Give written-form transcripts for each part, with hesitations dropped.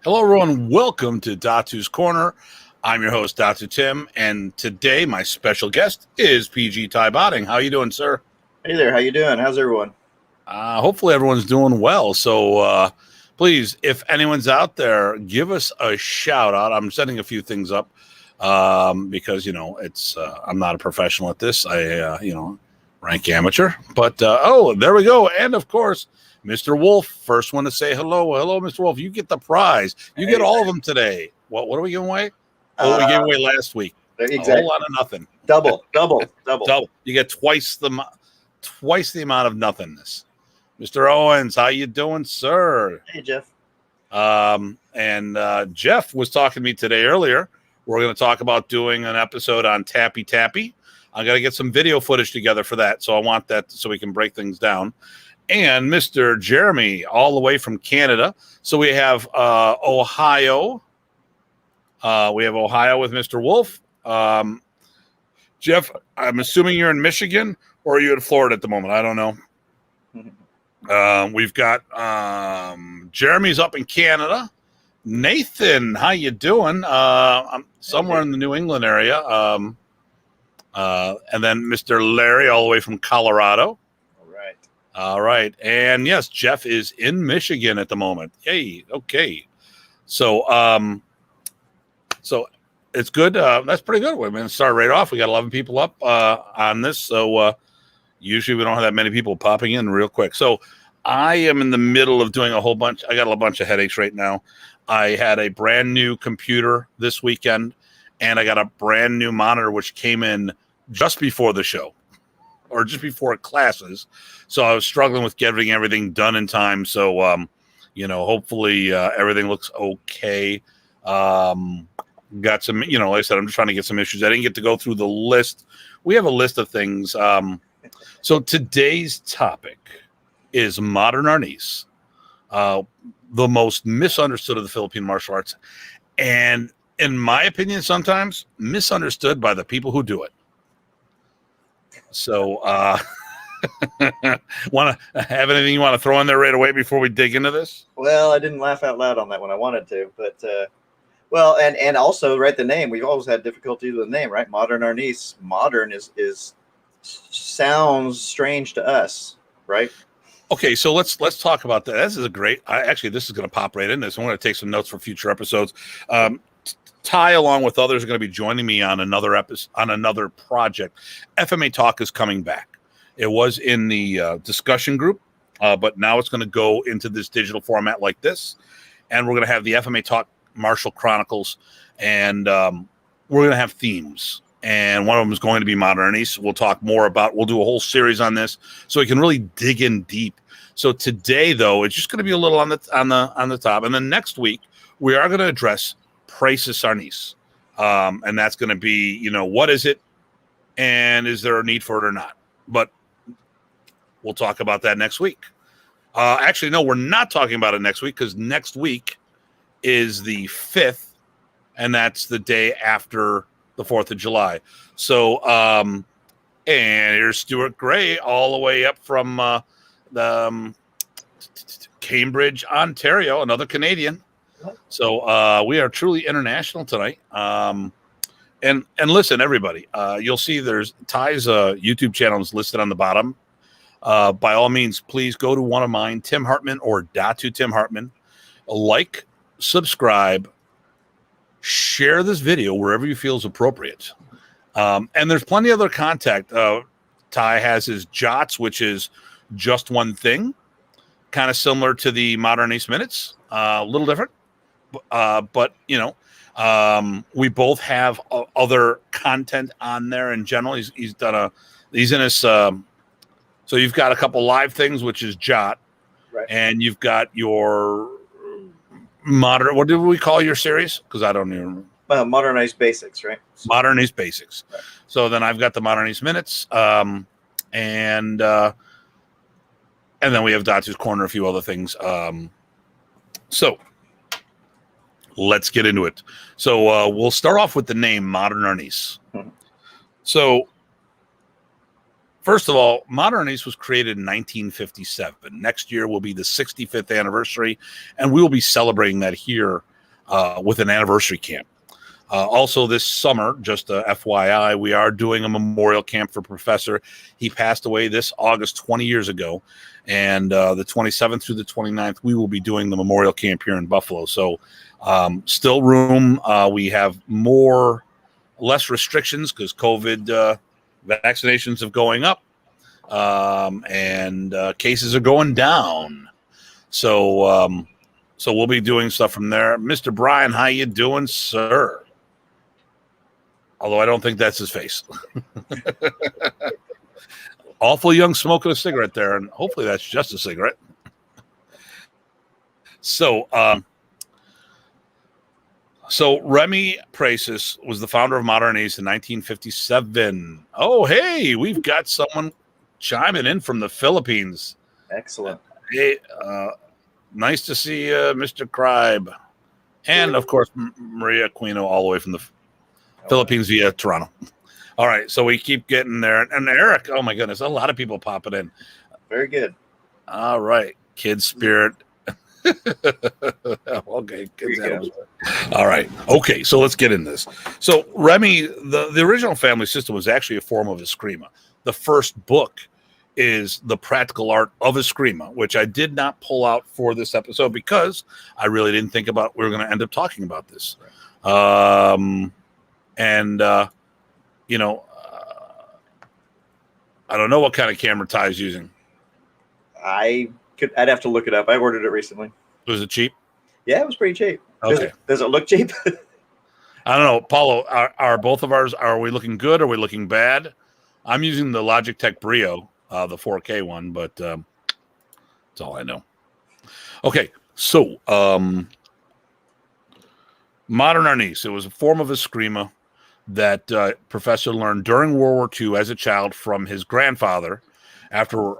Hello, everyone. Welcome to Datu's Corner. I'm your host, Datu Tim, and today my special guest is PG Ty Botting. How you doing, sir? Hey there, how you doing? How's everyone? Hopefully everyone's doing well. So please, if anyone's out there, give us a shout out. I'm setting a few things up because, it's I'm not a professional at this. I rank amateur. But, there we go. And, of course, Mr. Wolf, first one to say hello. Hello, Mr. Wolf. You get the prize. You get all of them today. What are we giving away? Oh, we gave away last week. Exactly. A whole lot of nothing. Double. You get twice the amount of nothingness. Mr. Owens, how you doing, sir? Hey, Jeff. Jeff was talking to me today earlier. We're going to talk about doing an episode on Tappy Tappy. I got to get some video footage together for that, so I want that so we can break things down. And Mr. Jeremy, all the way from Canada. So we have Ohio. We have Ohio with Mr. Wolf. Jeff, I'm assuming you're in Michigan, or are you in Florida at the moment? I don't know. We've got Jeremy's up in Canada. Nathan, how you doing? I'm somewhere in the New England area. And then Mr. Larry, all the way from Colorado. All right. And yes, Jeff is in Michigan at the moment. Hey, okay. So it's good. That's pretty good. We're going to start right off. We got 11 people up on this. So usually we don't have that many people popping in real quick. So I am in the middle of doing a whole bunch. I got a bunch of headaches right now. I had a brand new computer this weekend, and I got a brand new monitor, which came in just before the show or just before classes. So I was struggling with getting everything done in time. So, hopefully everything looks okay. Got some, like I said, I'm just trying to get some issues. I didn't get to go through the list. We have a list of things. So today's topic is Modern Arnis, the most misunderstood of the Filipino martial arts. And in my opinion, sometimes misunderstood by the people who do it. So, want to have anything you want to throw in there right away before we dig into this? Well, I didn't laugh out loud on that one. I wanted to, but and also, right, the name. We've always had difficulty with the name, right? Modern Arnis. Modern is sounds strange to us, right? Okay, so let's talk about that. This is a great. This is going to pop right in this. I'm going to take some notes for future episodes. Ty, along with others, are going to be joining me on another episode, on another project. FMA Talk is coming back. It was in the discussion group, but now it's going to go into this digital format like this, and we're going to have the FMA Talk Martial Chronicles, and we're going to have themes. And one of them is going to be Modern Arnis. We'll talk more about. We'll do a whole series on this, so we can really dig in deep. So today, though, it's just going to be a little on the top, and then next week we are going to address Presas Arnis, and that's going to be, what is it, and is there a need for it or not? But we'll talk about that next week. Actually, no, we're not talking about it next week because next week is the 5th, and that's the day after the 4th of July. So, and here's Stuart Gray all the way up from the Cambridge, Ontario, another Canadian. So we are truly international tonight. And listen, everybody, you'll see there's Ty's YouTube channel is listed on the bottom. By all means, please go to one of mine, Tim Hartman or Datu Tim Hartman. Like, subscribe, share this video wherever you feel is appropriate. And there's plenty of other contact. Ty has his Jots, which is just one thing, kind of similar to the Modern Arnis Minutes, a little different. But we both have other content on there in general. He's in his so you've got a couple live things, which is Jot, right, and you've got your modern. What did we call your series? Because I don't even remember. Modern Arnis Basics, right? Modern Arnis Basics. Right. So then I've got the Modern Arnis Minutes, and then we have Datu's Corner, a few other things. So let's get into it. So we'll start off with the name Modern Arnis. Mm-hmm. So first of all, Modern Arnis was created in 1957. Next year will be the 65th anniversary, and we will be celebrating that here with an anniversary camp. Also, this summer, just FYI, we are doing a memorial camp for Professor. He passed away this August 20 years ago. And the 27th through the 29th, we will be doing the memorial camp here in Buffalo. So still room. We have less restrictions because COVID vaccinations are going up and cases are going down. So we'll be doing stuff from there. Mr. Brian, how you doing, sir? Although I don't think that's his face. Awful young smoking a cigarette there, and hopefully that's just a cigarette. So Remy Presas was the founder of Modern Arnis in 1957. Oh, hey, we've got someone chiming in from the Philippines. Excellent. Hey, nice to see you, Mr. Cribe. And, of course, Maria Aquino all the way from the Philippines via Toronto. All right, so we keep getting there. And Eric, oh, my goodness, a lot of people popping in. Very good. All right, Kid Spirit. Okay. All right. Okay, so let's get into this. So Remy, the original family system was actually a form of Eskrima. The first book is The Practical Art of Eskrima, which I did not pull out for this episode because I really didn't think about we were going to end up talking about this. You know, I don't know what kind of camera Ty's using. I'd have to look it up. I ordered it recently. Was it cheap? Yeah, it was pretty cheap. Okay. Does it look cheap? I don't know. Paulo, are both of ours, are we looking good? Are we looking bad? I'm using the Logitech Brio, the 4K one, but that's all I know. Okay, so Modern Arnis. It was a form of Eskrima that Professor learned during World War II as a child from his grandfather after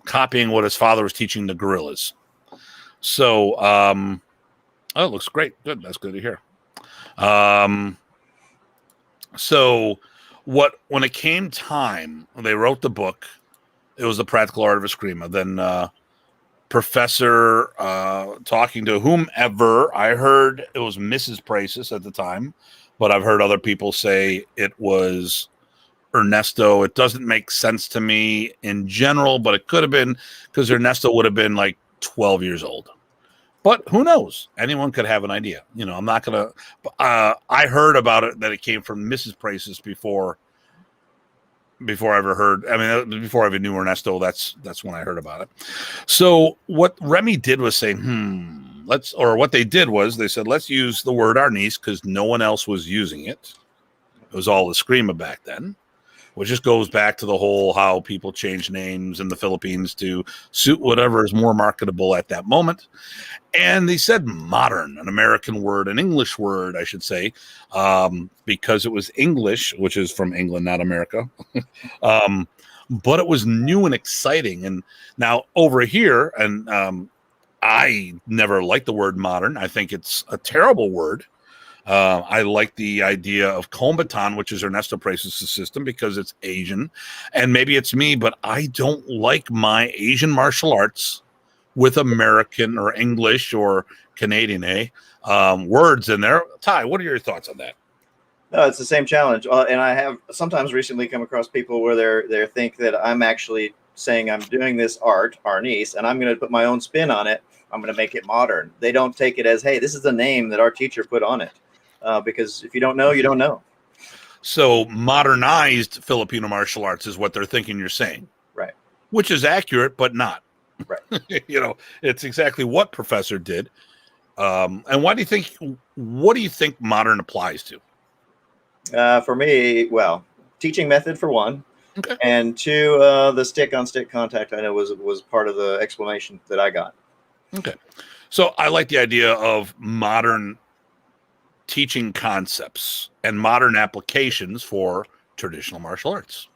copying what his father was teaching the guerrillas. So, it looks great. Good. That's good to hear. So when it came time, they wrote the book, it was The Practical Art of Eskrima. Then Professor talking to whomever, I heard it was Mrs. Presas at the time, but I've heard other people say it was Ernesto. It doesn't make sense to me in general, but it could have been because Ernesto would have been like 12 years old. But who knows? Anyone could have an idea. You know, I'm not going to... I heard about it, that it came from Mrs. Presas before I ever heard... I mean, before I even knew Ernesto, that's when I heard about it. So what Remy did was say, what they did was they said, let's use the word Arnis because no one else was using it. It was all Eskrima back then, which just goes back to the whole how people change names in the Philippines to suit whatever is more marketable at that moment. And they said modern, an American word, an English word, I should say, because it was English, which is from England, not America. But it was new and exciting. And now over here, and I never liked the word modern. I think it's a terrible word. I like the idea of Kombatan, which is Ernesto Presas' system, because it's Asian. And maybe it's me, but I don't like my Asian martial arts with American or English or Canadian words in there. Ty, what are your thoughts on that? No, it's the same challenge. And I have sometimes recently come across people where they think that I'm actually saying I'm doing this art, Arnis, and I'm going to put my own spin on it. I'm going to make it modern. They don't take it as, hey, this is the name that our teacher put on it. Because if you don't know, you don't know. So modernized Filipino martial arts is what they're thinking you're saying. Right. Which is accurate, but not. Right. You know, it's exactly what Professor did. And what do you think modern applies to? For me, well, teaching method for one. Okay. And two, the stick-on-stick contact, I know was part of the explanation that I got. Okay. So I like the idea of modern teaching concepts and modern applications for traditional martial arts.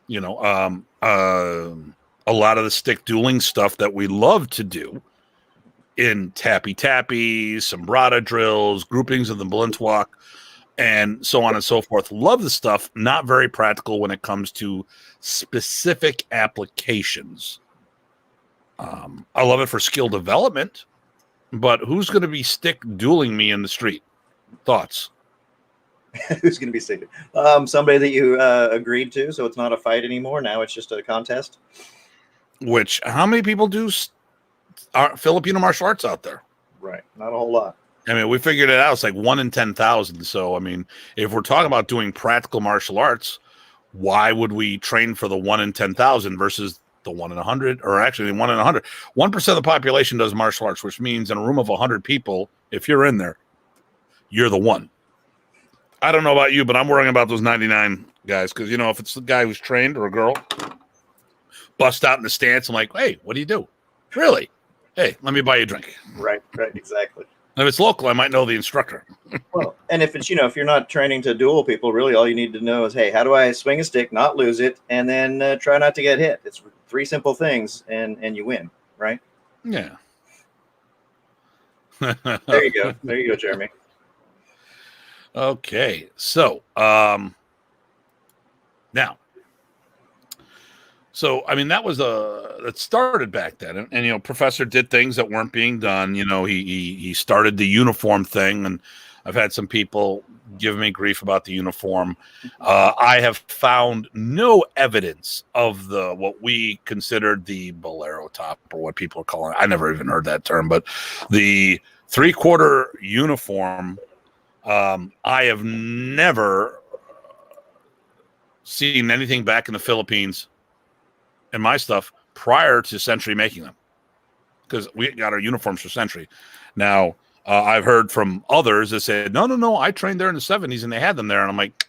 You know, a lot of the stick dueling stuff that we love to do in tappy, sombrada drills, groupings of the blunt walk, and so on and so forth. Love the stuff, not very practical when it comes to specific applications. I love it for skill development, but who's going to be stick dueling me in the street? Thoughts? Who's going to be sick? Somebody that you agreed to, so it's not a fight anymore. Now it's just a contest. Which, how many people do Filipino martial arts out there? Right, not a whole lot. I mean, we figured it out. It's like 1 in 10,000. So, I mean, if we're talking about doing practical martial arts, why would we train for the 1 in 10,000 versus the 1 in 100, or actually 1 in 100? 1% of the population does martial arts, which means in a room of 100 people, if you're in there, you're the one. I don't know about you, but I'm worrying about those 99 guys because, if it's the guy who's trained or a girl, bust out in the stance, I'm like, hey, what do you do? Really? Hey, let me buy you a drink. Right, exactly. And if it's local, I might know the instructor. Well, and if it's, if you're not training to duel people, really all you need to know is, hey, how do I swing a stick, not lose it, and then try not to get hit? It's 3 simple things, and you win, right? Yeah. There you go. There you go, Jeremy. Okay. So, now. So, I mean, that started back then. And Professor did things that weren't being done. He started the uniform thing, and I've had some people give me grief about the uniform. I have found no evidence of what we considered the bolero top, or what people are calling it. I never even heard that term, but the 3/4 uniform, I have never seen anything back in the Philippines and my stuff prior to Century making them, because we got our uniforms for Century. Now, I've heard from others that said, no, I trained there in the 70s and they had them there. And I'm like,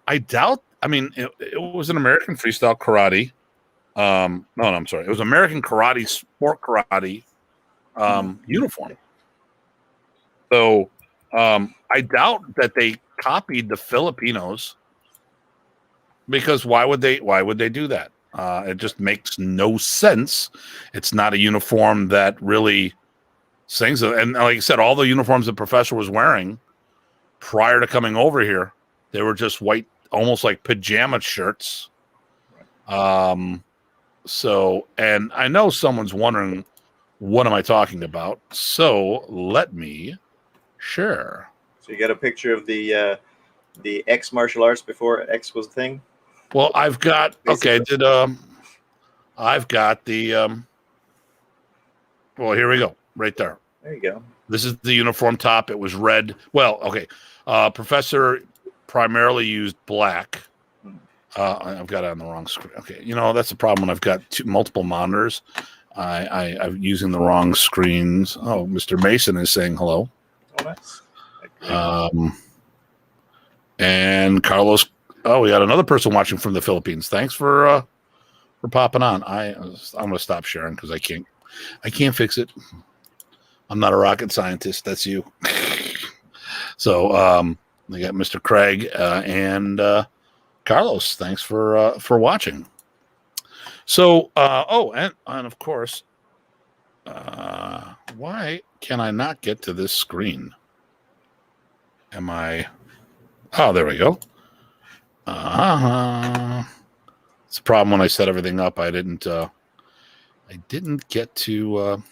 I doubt. I mean, it was an American freestyle karate. No, I'm sorry. It was American karate, sport karate uniform. So I doubt that they copied the Filipinos, because why would they do that? It just makes no sense. It's not a uniform that really sings. And like I said, all the uniforms the professor was wearing prior to coming over here, they were just white, almost like pajama shirts. So, and I know someone's wondering, what am I talking about? So let me share. So you got a picture of the X martial arts before X was a thing? Well, I've got, I've got the, well, here we go, right there. There you go. This is the uniform top. It was red. Well, okay. Professor primarily used black. I've got it on the wrong screen. Okay. That's the problem when I've got multiple monitors. I'm using the wrong screens. Oh, Mr. Mason is saying hello. Oh, nice. And Carlos. Oh, we got another person watching from the Philippines. Thanks for popping on. I'm going to stop sharing because I can't fix it. I'm not a rocket scientist. That's you. So we got Mr. Craig and Carlos. Thanks for watching. So and of course, why can I not get to this screen? Oh, there we go. It's a problem when I set everything up. I didn't get to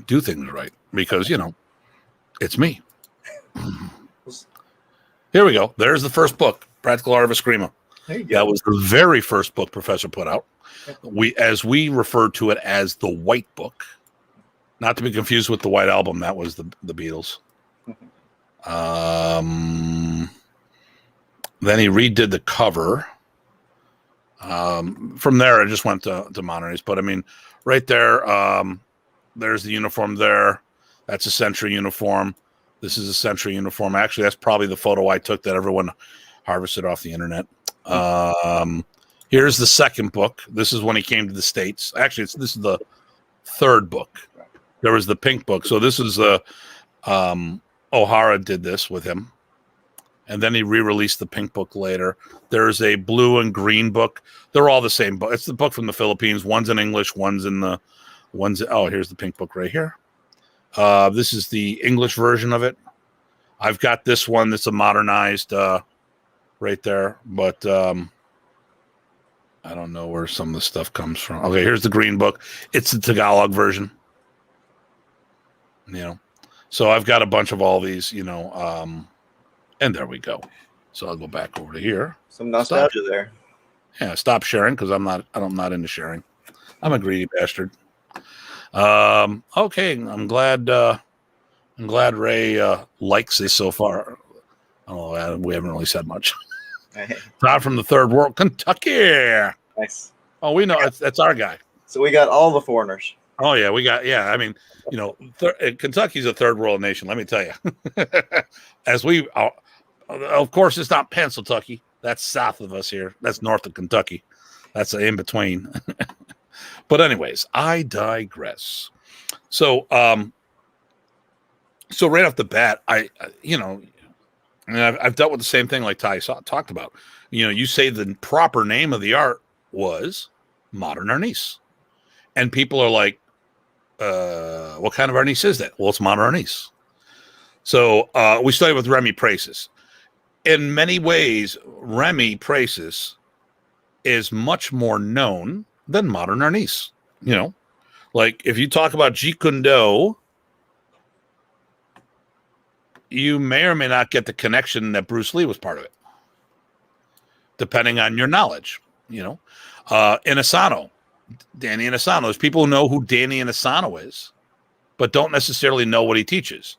do things right because it's me. Here we go. There's the first book, Practical Art of Eskrima. That was the very first book Professor put out. We referred to it as the White Book, not to be confused with the White Album. That was the Beatles. Then he redid the cover. From there, I just went to Modern Arnis. But I mean, right there, there's the uniform there. That's a Century uniform. This is a Century uniform. Actually, that's probably the photo I took that everyone harvested off the internet. Here's the second book. This is when he came to the States. Actually, this is the third book. There was the pink book. So this is O'Hara did this with him. And then he re-released the pink book later. There's a blue and green book. They're all the same book. It's the book from the Philippines. One's in English. Here's the pink book right here. This is the English version of it. I've got this one that's a modernized right there. But I don't know where some of the stuff comes from. Okay, here's the green book. It's the Tagalog version. you know. So I've got a bunch of all these, and there we go. So I'll go back over to here. Some nostalgia there. Yeah, stop sharing because I'm not into sharing. I'm a greedy bastard. Okay, I'm glad Ray likes this so far. Oh, we haven't really said much. Todd from the third world, Kentucky. Nice. Oh, we know that's our guy. So we got all the foreigners. Oh yeah, I mean, Kentucky's a third world nation. Let me tell you. Of course, it's not Pennsylvania. That's south of us here. That's north of Kentucky. That's in between. But anyways, I digress. So, so right off the bat, I've dealt with the same thing like Ty talked about. You say the proper name of the art was Modern Arnis. And people are like, what kind of Arnis is that? Well, it's Modern Arnis. So we studied with Remy Presas. In many ways, Remy Presas is much more known than Modern Arnis. Like if you talk about Jeet Kune Do, you may or may not get the connection that Bruce Lee was part of it, depending on your knowledge. Inosanto, Danny Inosanto. There's people who know who Danny Inosanto is, but don't necessarily know what he teaches.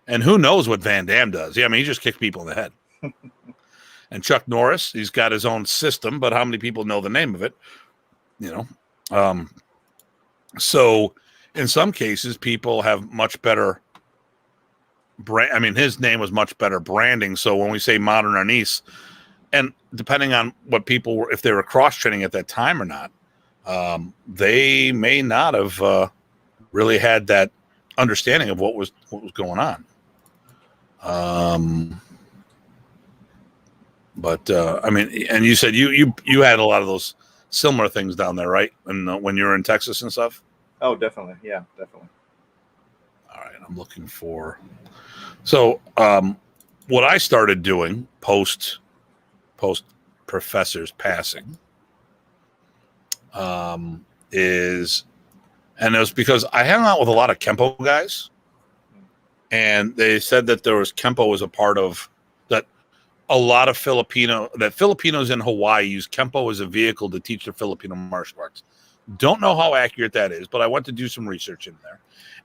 And who knows what Van Damme does? Yeah, I mean, he just kicks people in the head. And Chuck Norris, he's got his own system, but how many people know the name of it? So in some cases, people have much better brand. I mean, his name was much better branding. So when we say Modern Arnis, and depending on what people were, if they were cross-training at that time or not, they may not have really had that understanding of what was going on. But I mean, and you said you had a lot of those similar things down there, right? And when you were in Texas and stuff. Oh, definitely. Yeah, definitely. All right, I'm looking for. So, what I started doing post professor's passing, is, and it was because I hung out with a lot of Kempo guys, and they said that Kempo was a part of that. A lot of Filipinos in Hawaii use Kempo as a vehicle to teach their Filipino martial arts. Don't know how accurate that is, but I went to do some research in there.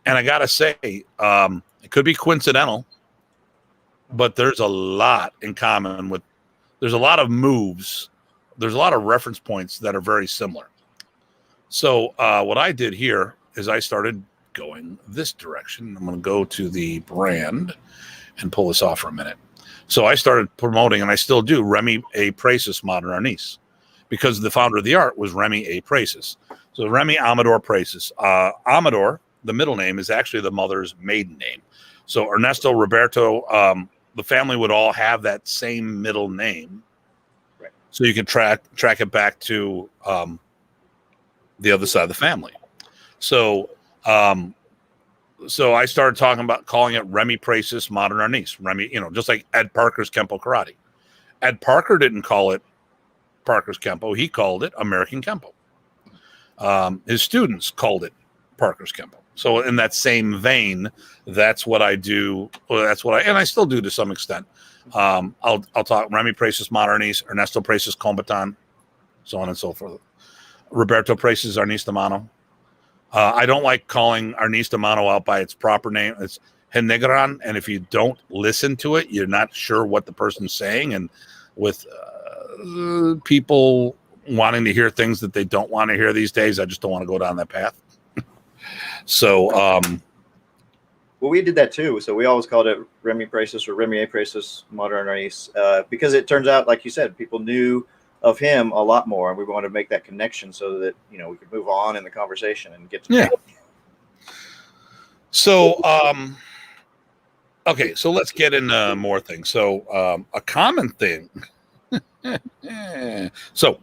And I got to say, it could be coincidental, but there's a lot in common there's a lot of moves. There's a lot of reference points that are very similar. So what I did here is I started going this direction. I'm going to go to the brand and pull this off for a minute. So I started promoting, and I still do, Remy A. Presas Modern Arnis, because the founder of the art was Remy A. Presas. So Remy Amador Presas. Amador, the middle name, is actually the mother's maiden name. So Ernesto, Roberto, the family would all have that same middle name. Right. So you can track it back to the other side of the family. So I started talking about calling it Remy Presas Modern Arnis. Remy, just like Ed Parker's Kempo Karate. Ed Parker didn't call it Parker's Kempo. He called it American Kempo. His students called it Parker's Kempo. So in that same vein, that's what I do. And I still do to some extent. I'll talk Remy Presas Modern Arnis, Ernesto Presas Combatant, so on and so forth. Roberto Presas Arnis de Mano. I don't like calling Arnis de Mano out by its proper name. It's Henegran, and if you don't listen to it, you're not sure what the person's saying. And with people wanting to hear things that they don't want to hear these days, I just don't want to go down that path. So, well, we did that too. So we always called it Remy Presas or Remy A. Presas Modern Arnis, because it turns out, like you said, people knew of him a lot more, and we wanted to make that connection so that we could move on in the conversation and get to So okay, so let's get into more things. So a common thing. So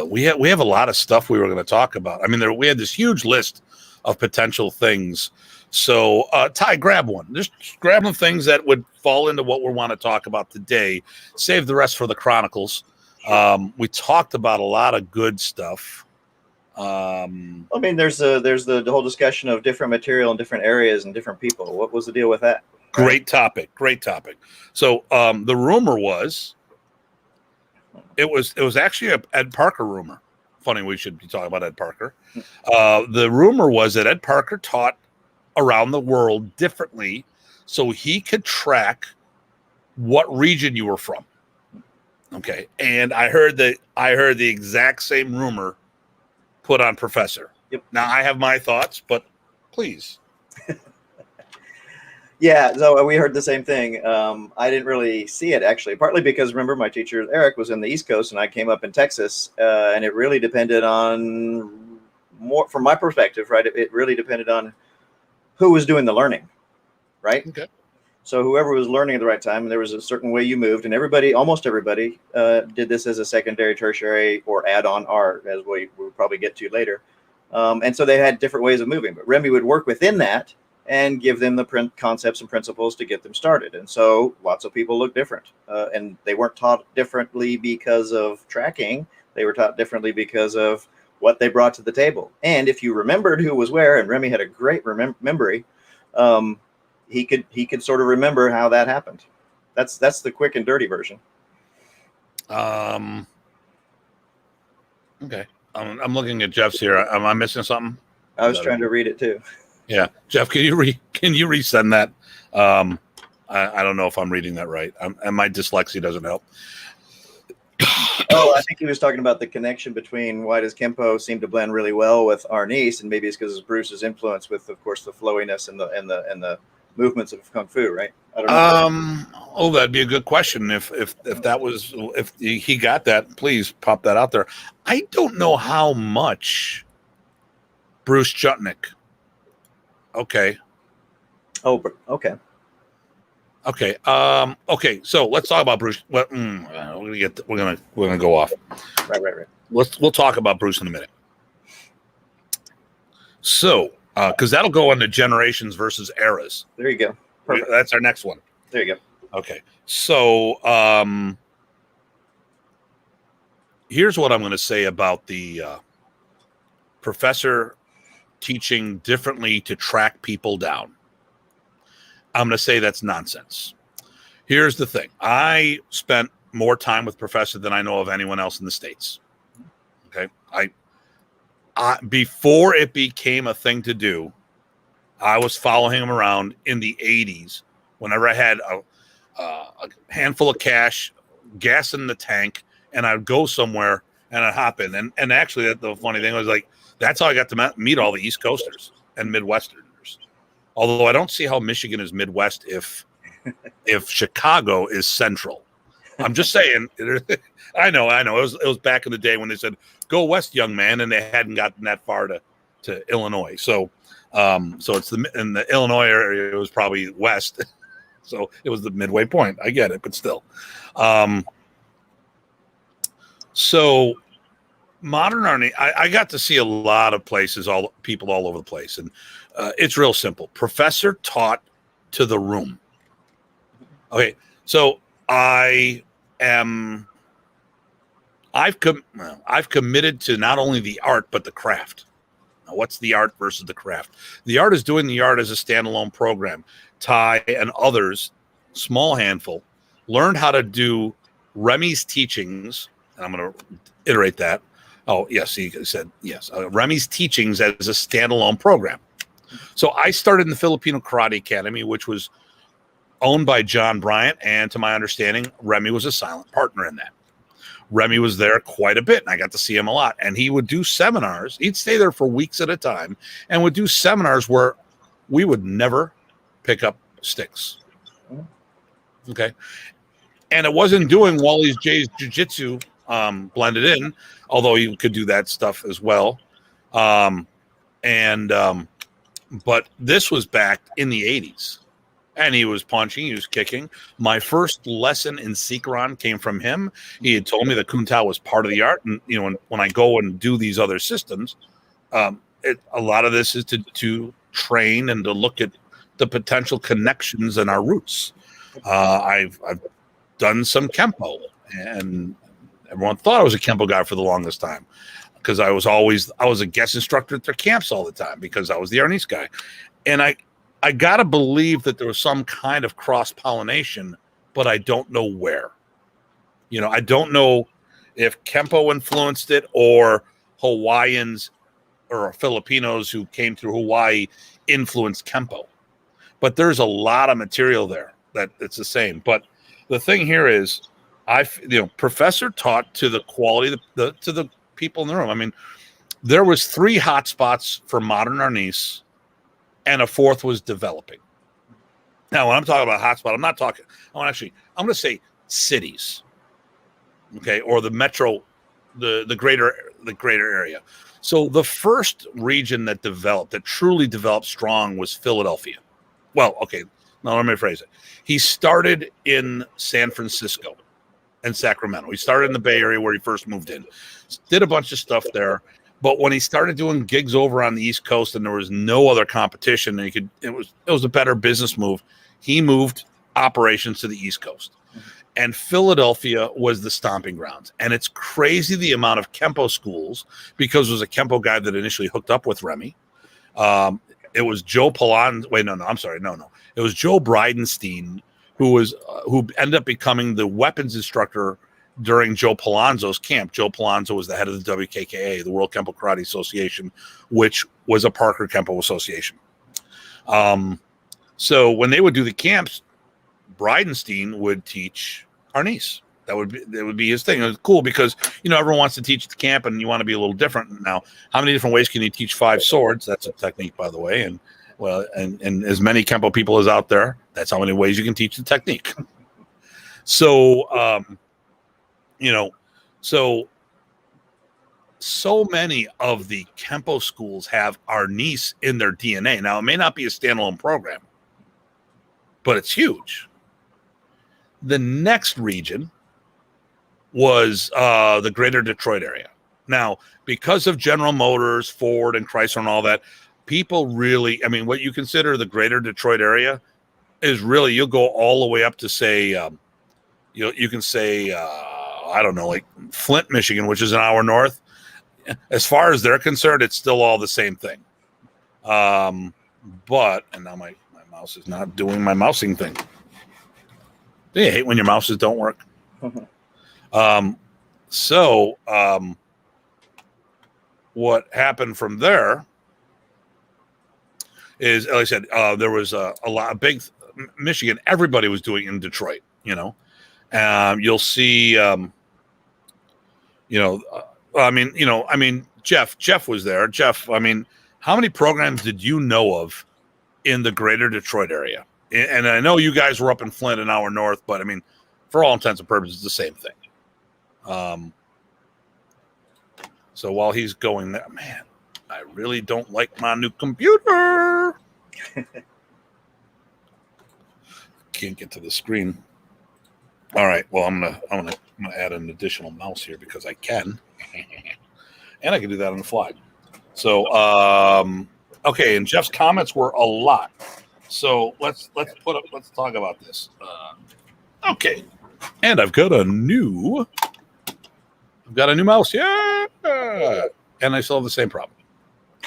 we have a lot of stuff we were going to talk about. I mean, we had this huge list of potential things. So Ty, grab one. Just grab some things that would fall into what we want to talk about today. Save the rest for the Chronicles. We talked about a lot of good stuff. I mean, there's the whole discussion of different material in different areas and different people. What was the deal with that? Great topic. So the rumor was, it was actually a Ed Parker rumor. Funny, we should be talking about Ed Parker. The rumor was that Ed Parker taught around the world differently, so he could track what region you were from. Okay, and I heard the exact same rumor put on Professor. Yep. Now I have my thoughts, but please. Yeah, so we heard the same thing. I didn't really see it, actually, partly because, remember, my teacher, Eric, was in the East Coast, and I came up in Texas, and it really depended on, more from my perspective, right? It really depended on who was doing the learning, right? Okay. So whoever was learning at the right time, and there was a certain way you moved, and almost everybody did this as a secondary, tertiary, or add-on art, as we'll probably get to later. And so they had different ways of moving, but Remy would work within that and give them the concepts and principles to get them started. And so lots of people look different, and they weren't taught differently because of tracking. They were taught differently because of what they brought to the table. And if you remembered who was where, and Remy had a great memory, he could sort of remember how that happened. That's the quick and dirty version. Okay. I'm looking at Jeff's here. Am I missing something? I was trying to read it too. Yeah, Jeff, can you resend that? I don't know if I'm reading that right, and my dyslexia doesn't help. Oh, I think he was talking about the connection between why does Kempo seem to blend really well with Arnis, and maybe it's because of Bruce's influence with, of course, the flowiness and the movements of Kung Fu, right? I don't know. That'd be a good question. If he got that, please pop that out there. I don't know how much Bruce Chutnick. Okay. Oh, okay. Okay. Okay. So let's talk about Bruce. Well, we're gonna go off. Right. We'll talk about Bruce in a minute. So, because that'll go into generations versus eras. There you go. Perfect. That's our next one. There you go. Okay. So, here's what I'm going to say about the professor teaching differently to track people down. I'm going to say that's nonsense. Here's the thing. I spent more time with Professor than I know of anyone else in the States. Okay. I before it became a thing to do, I was following him around in the 80s whenever I had a handful of cash, gas in the tank, and I'd go somewhere and I'd hop in. And actually, the funny thing was, like, that's how I got to meet all the East Coasters and Midwesterners. Although I don't see how Michigan is Midwest if Chicago is Central. I'm just saying. I know. It was back in the day when they said, "Go west, young man," and they hadn't gotten that far to Illinois. So it's in the Illinois area. It was probably west. So it was the midway point. I get it, but still. So Modern Arnis, I got to see a lot of places, people all over the place, and it's real simple. Professor taught to the room. Okay, so I've committed to not only the art but the craft. Now, what's the art versus the craft? The art is doing the art as a standalone program. Ty and others, small handful, learned how to do Remy's teachings, and I'm going to iterate that. Oh, yes, he said yes. Remy's teachings as a standalone program. So I started in the Filipino Karate Academy, which was owned by John Bryant, and to my understanding, Remy was a silent partner in that. Remy was there quite a bit, and I got to see him a lot. And he would do seminars. He'd stay there for weeks at a time and would do seminars where we would never pick up sticks. Okay. And it wasn't doing Wally's J's jiu-jitsu blended in, although you could do that stuff as well. But this was back in the 80s. And he was punching, he was kicking. My first lesson in Sikran came from him. He had told me that Kun Tao was part of the art. And, when I go and do these other systems, a lot of this is to train and to look at the potential connections and our roots. I've done some Kempo, and everyone thought I was a Kempo guy for the longest time. because I was a guest instructor at their camps all the time because I was the Arnis guy. And I got to believe that there was some kind of cross-pollination, but I don't know where. I don't know if Kempo influenced it or Hawaiians or Filipinos who came through Hawaii influenced Kempo. But there's a lot of material there that it's the same. But the thing here is, professor taught to the quality to the people in the room. I mean, there was 3 hotspots for Modern Arnis, and a 4th was developing. Now, when I'm talking about hotspot, I'm not talking. I'm going to say cities, okay, or the metro, the greater area. So the first region that truly developed strong, was Philadelphia. Well, okay, now let me rephrase it. He started in San Francisco and Sacramento. He started in the Bay Area where he first moved in, did a bunch of stuff there. But when he started doing gigs over on the East Coast and there was no other competition, and it was a better business move, he moved operations to the East Coast. And Philadelphia was the stomping grounds. And it's crazy the amount of Kempo schools, because it was a Kempo guy that initially hooked up with Remy. It was Joe Palan. Wait, no, I'm sorry. No. It was Joe Bridenstine, who ended up becoming the weapons instructor during Joe Palazzo's camp. Joe Palazzo was the head of the WKKA, the World Kempo Karate Association, which was a Parker Kempo association. So when they would do the camps, Bridenstine would teach Arnis. That would be his thing. It was cool because everyone wants to teach at the camp, and you want to be a little different. Now, how many different ways can you teach 5 swords? That's a technique, by the way. And and as many Kempo people as out there, that's how many ways you can teach the technique. So, so many of the Kempo schools have Arnis in their DNA. Now, it may not be a standalone program, but it's huge. The next region was the greater Detroit area. Now, because of General Motors, Ford, and Chrysler and all that, people really, what you consider the greater Detroit area is really, you'll go all the way up to say, you can say, I don't know, like Flint, Michigan, which is an hour north. As far as they're concerned, it's still all the same thing. But, and now my mouse is not doing my mousing thing. Do you hate when your mouses don't work? What happened from there is, like I said, there was a big Michigan. Everybody was doing it in Detroit. You'll see. Jeff was there. Jeff, how many programs did you know of in the greater Detroit area? And I know you guys were up in Flint, an hour north, but for all intents and purposes, it's the same thing. So while he's going there, man, I really don't like my new computer. Can't get to the screen. All right. Well, I'm gonna add an additional mouse here because I can, and I can do that on the fly. So, okay. And Jeff's comments were a lot. So let's talk about this. Okay. And I've got a new mouse. Yeah. And I still have the same problem.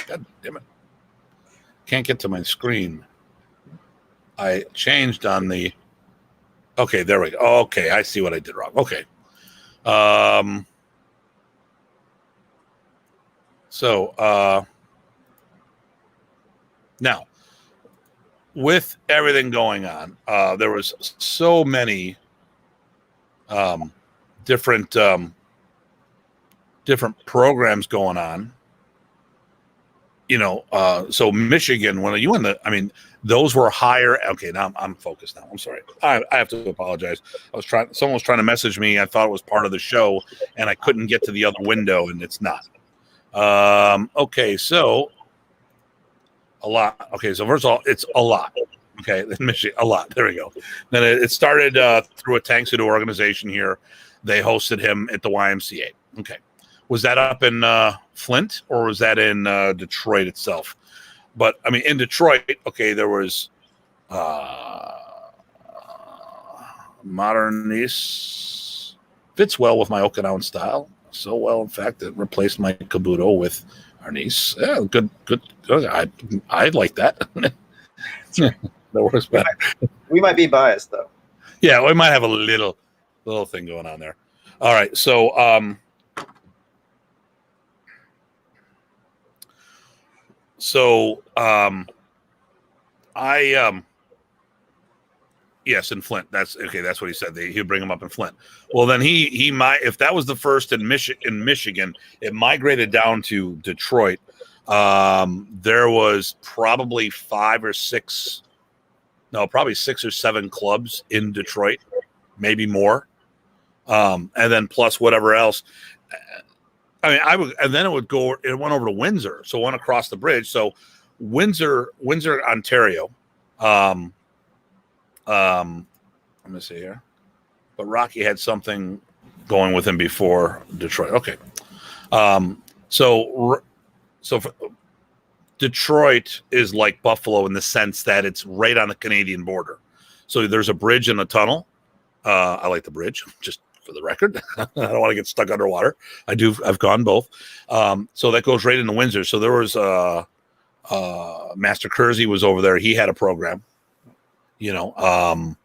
God damn it. Can't get to my screen. I changed on the. Okay, there we go. Okay, I see what I did wrong. Okay. Now, with everything going on, there was so many different programs going on. So Michigan, when you in the, those were higher. Okay, now I'm focused now. I'm sorry. I have to apologize. Someone was trying to message me. I thought it was part of the show, and I couldn't get to the other window, and it's not. Okay, so a lot. Okay, so first of all, it's a lot. Okay, in Michigan, a lot. There we go. Then it started through a Tank Sudo organization here. They hosted him at the YMCA. Okay. Was that up in Flint or was that in Detroit itself? But in Detroit, okay, there was Modern Arnis fits well with my Okinawan style. So well, in fact, it replaced my Kabuto with Arnis. Yeah, good. I like that. That's right. That works better. We might be biased though. Yeah, we might have a little thing going on there. All right, so yes, in Flint. That's okay. That's what he said. He'd bring him up in Flint. Well, then he might, if that was the first in Michigan, it migrated down to Detroit. There was probably probably 6 or 7 clubs in Detroit, maybe more. And then plus whatever else. I mean, and then it went over to Windsor. So it went across the bridge. So Windsor, Ontario. Let me see here. But Rocky had something going with him before Detroit. Okay. So Detroit is like Buffalo in the sense that it's right on the Canadian border. So there's a bridge and a tunnel. I like the bridge, just for the record. I don't want to get stuck underwater. I've gone both. So that goes right into Windsor. So there was Master Kersey was over there. He had a program, and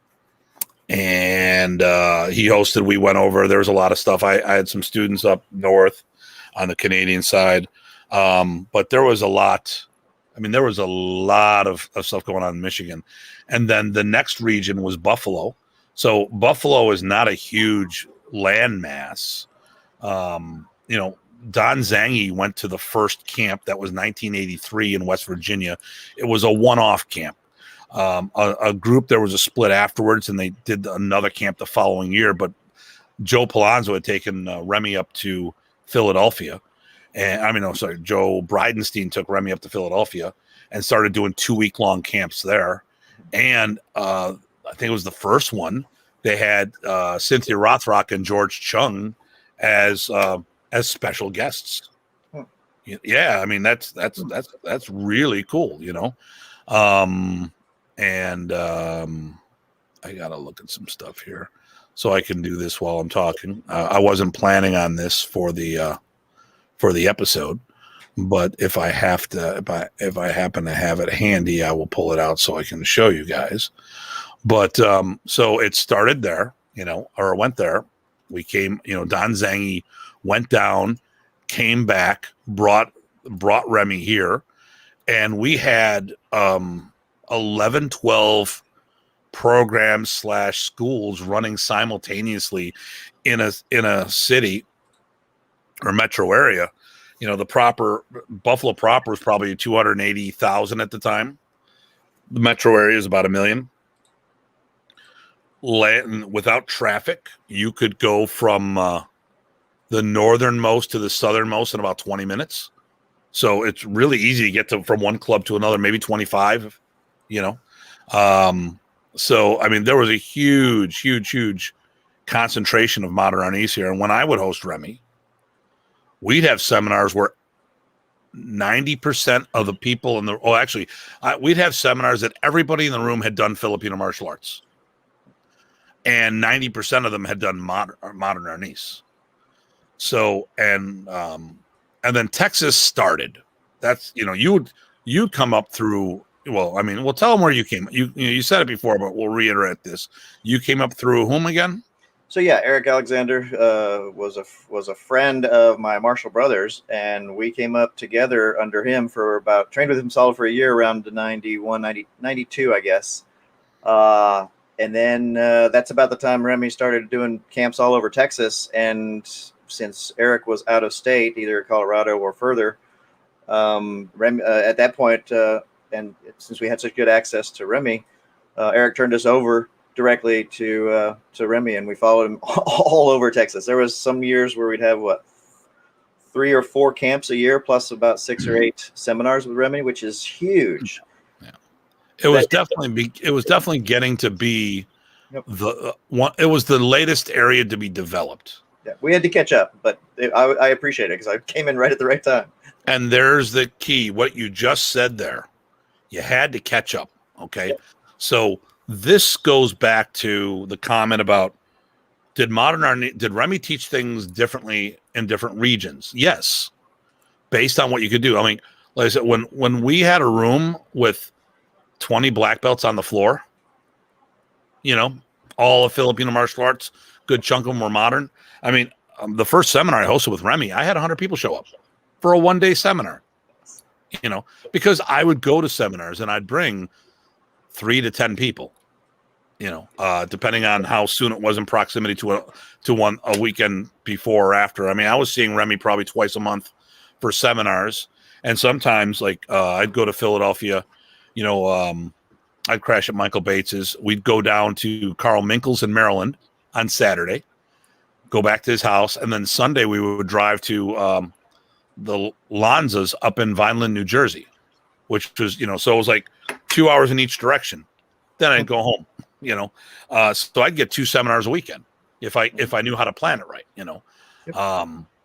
he hosted. We went over. There was a lot of stuff. I had some students up north on the Canadian side, but there was a lot. I mean, there was a lot of stuff going on in Michigan, and then the next region was Buffalo. So Buffalo is not a huge landmass. Don Zangi went to the first camp that was 1983 in West Virginia. It was a one-off camp. A group, there was a split afterwards, and they did another camp the following year. But Joe Palazzo had taken Remy up to Philadelphia. Joe Bridenstine took Remy up to Philadelphia and started doing 2-week-long camps there. And I think it was the first one. They had Cynthia Rothrock and George Chung as special guests. Yeah, I mean that's really cool, And I gotta look at some stuff here so I can do this while I'm talking. I wasn't planning on this for the episode, but if I happen to have it handy, I will pull it out so I can show you guys. But so it started there, or went there. We came, Don Zangi went down, came back, brought Remy here, and we had 11, 12 programs / schools running simultaneously in a city or metro area. The proper Buffalo proper was probably 280,000 at the time. The metro area is about 1 million. Without traffic, you could go from the northernmost to the southernmost in about 20 minutes. So it's really easy to get from one club to another, maybe 25, So, I mean, there was a huge concentration of modern Arnis here. And when I would host Remy, we'd have seminars where 90% of the people we'd have seminars that everybody in the room had done Filipino martial arts. And 90% of them had done modern Arnis. So, and then Texas started. That's, you'd come up through, well, I mean, we'll tell them where you came. You said it before, but we'll reiterate this. You came up through whom again? So yeah, Eric Alexander was a friend of my martial brothers, and we came up together under him trained with him solid for a year around 91, 92, I guess. And then that's about the time Remy started doing camps all over Texas. And since Eric was out of state, either Colorado or further, Remy, at that point, and since we had such good access to Remy, Eric turned us over directly to Remy, and we followed him all over Texas. There was some years where we'd have 3 or 4 camps a year, plus about 6 or 8 seminars with Remy, which is huge. It was definitely getting to be the one. It was the latest area to be developed. Yeah, we had to catch up, but I appreciate it because I came in right at the right time. And there's the key. What you just said there, you had to catch up. Okay, so this goes back to the comment about did Remy teach things differently in different regions. Yes, based on what you could do. I mean, like I said, when we had a room with 20 black belts on the floor, all of Filipino martial arts, good chunk of them were modern. I mean, the first seminar I hosted with Remy, I had 100 people show up for a one-day seminar, because I would go to seminars and I'd bring 3 to 10 people, depending on how soon it was in proximity to one a weekend before or after. I mean, I was seeing Remy probably twice a month for seminars, and sometimes I'd go to Philadelphia, I'd crash at Michael Bates's. We'd go down to Carl Minkle's in Maryland on Saturday, go back to his house, and then Sunday we would drive to the Lanzas up in Vineland, New Jersey, which was, so it was like 2 hours in each direction. Then I'd go home, so I'd get 2 seminars a weekend if I knew how to plan it right, Yep.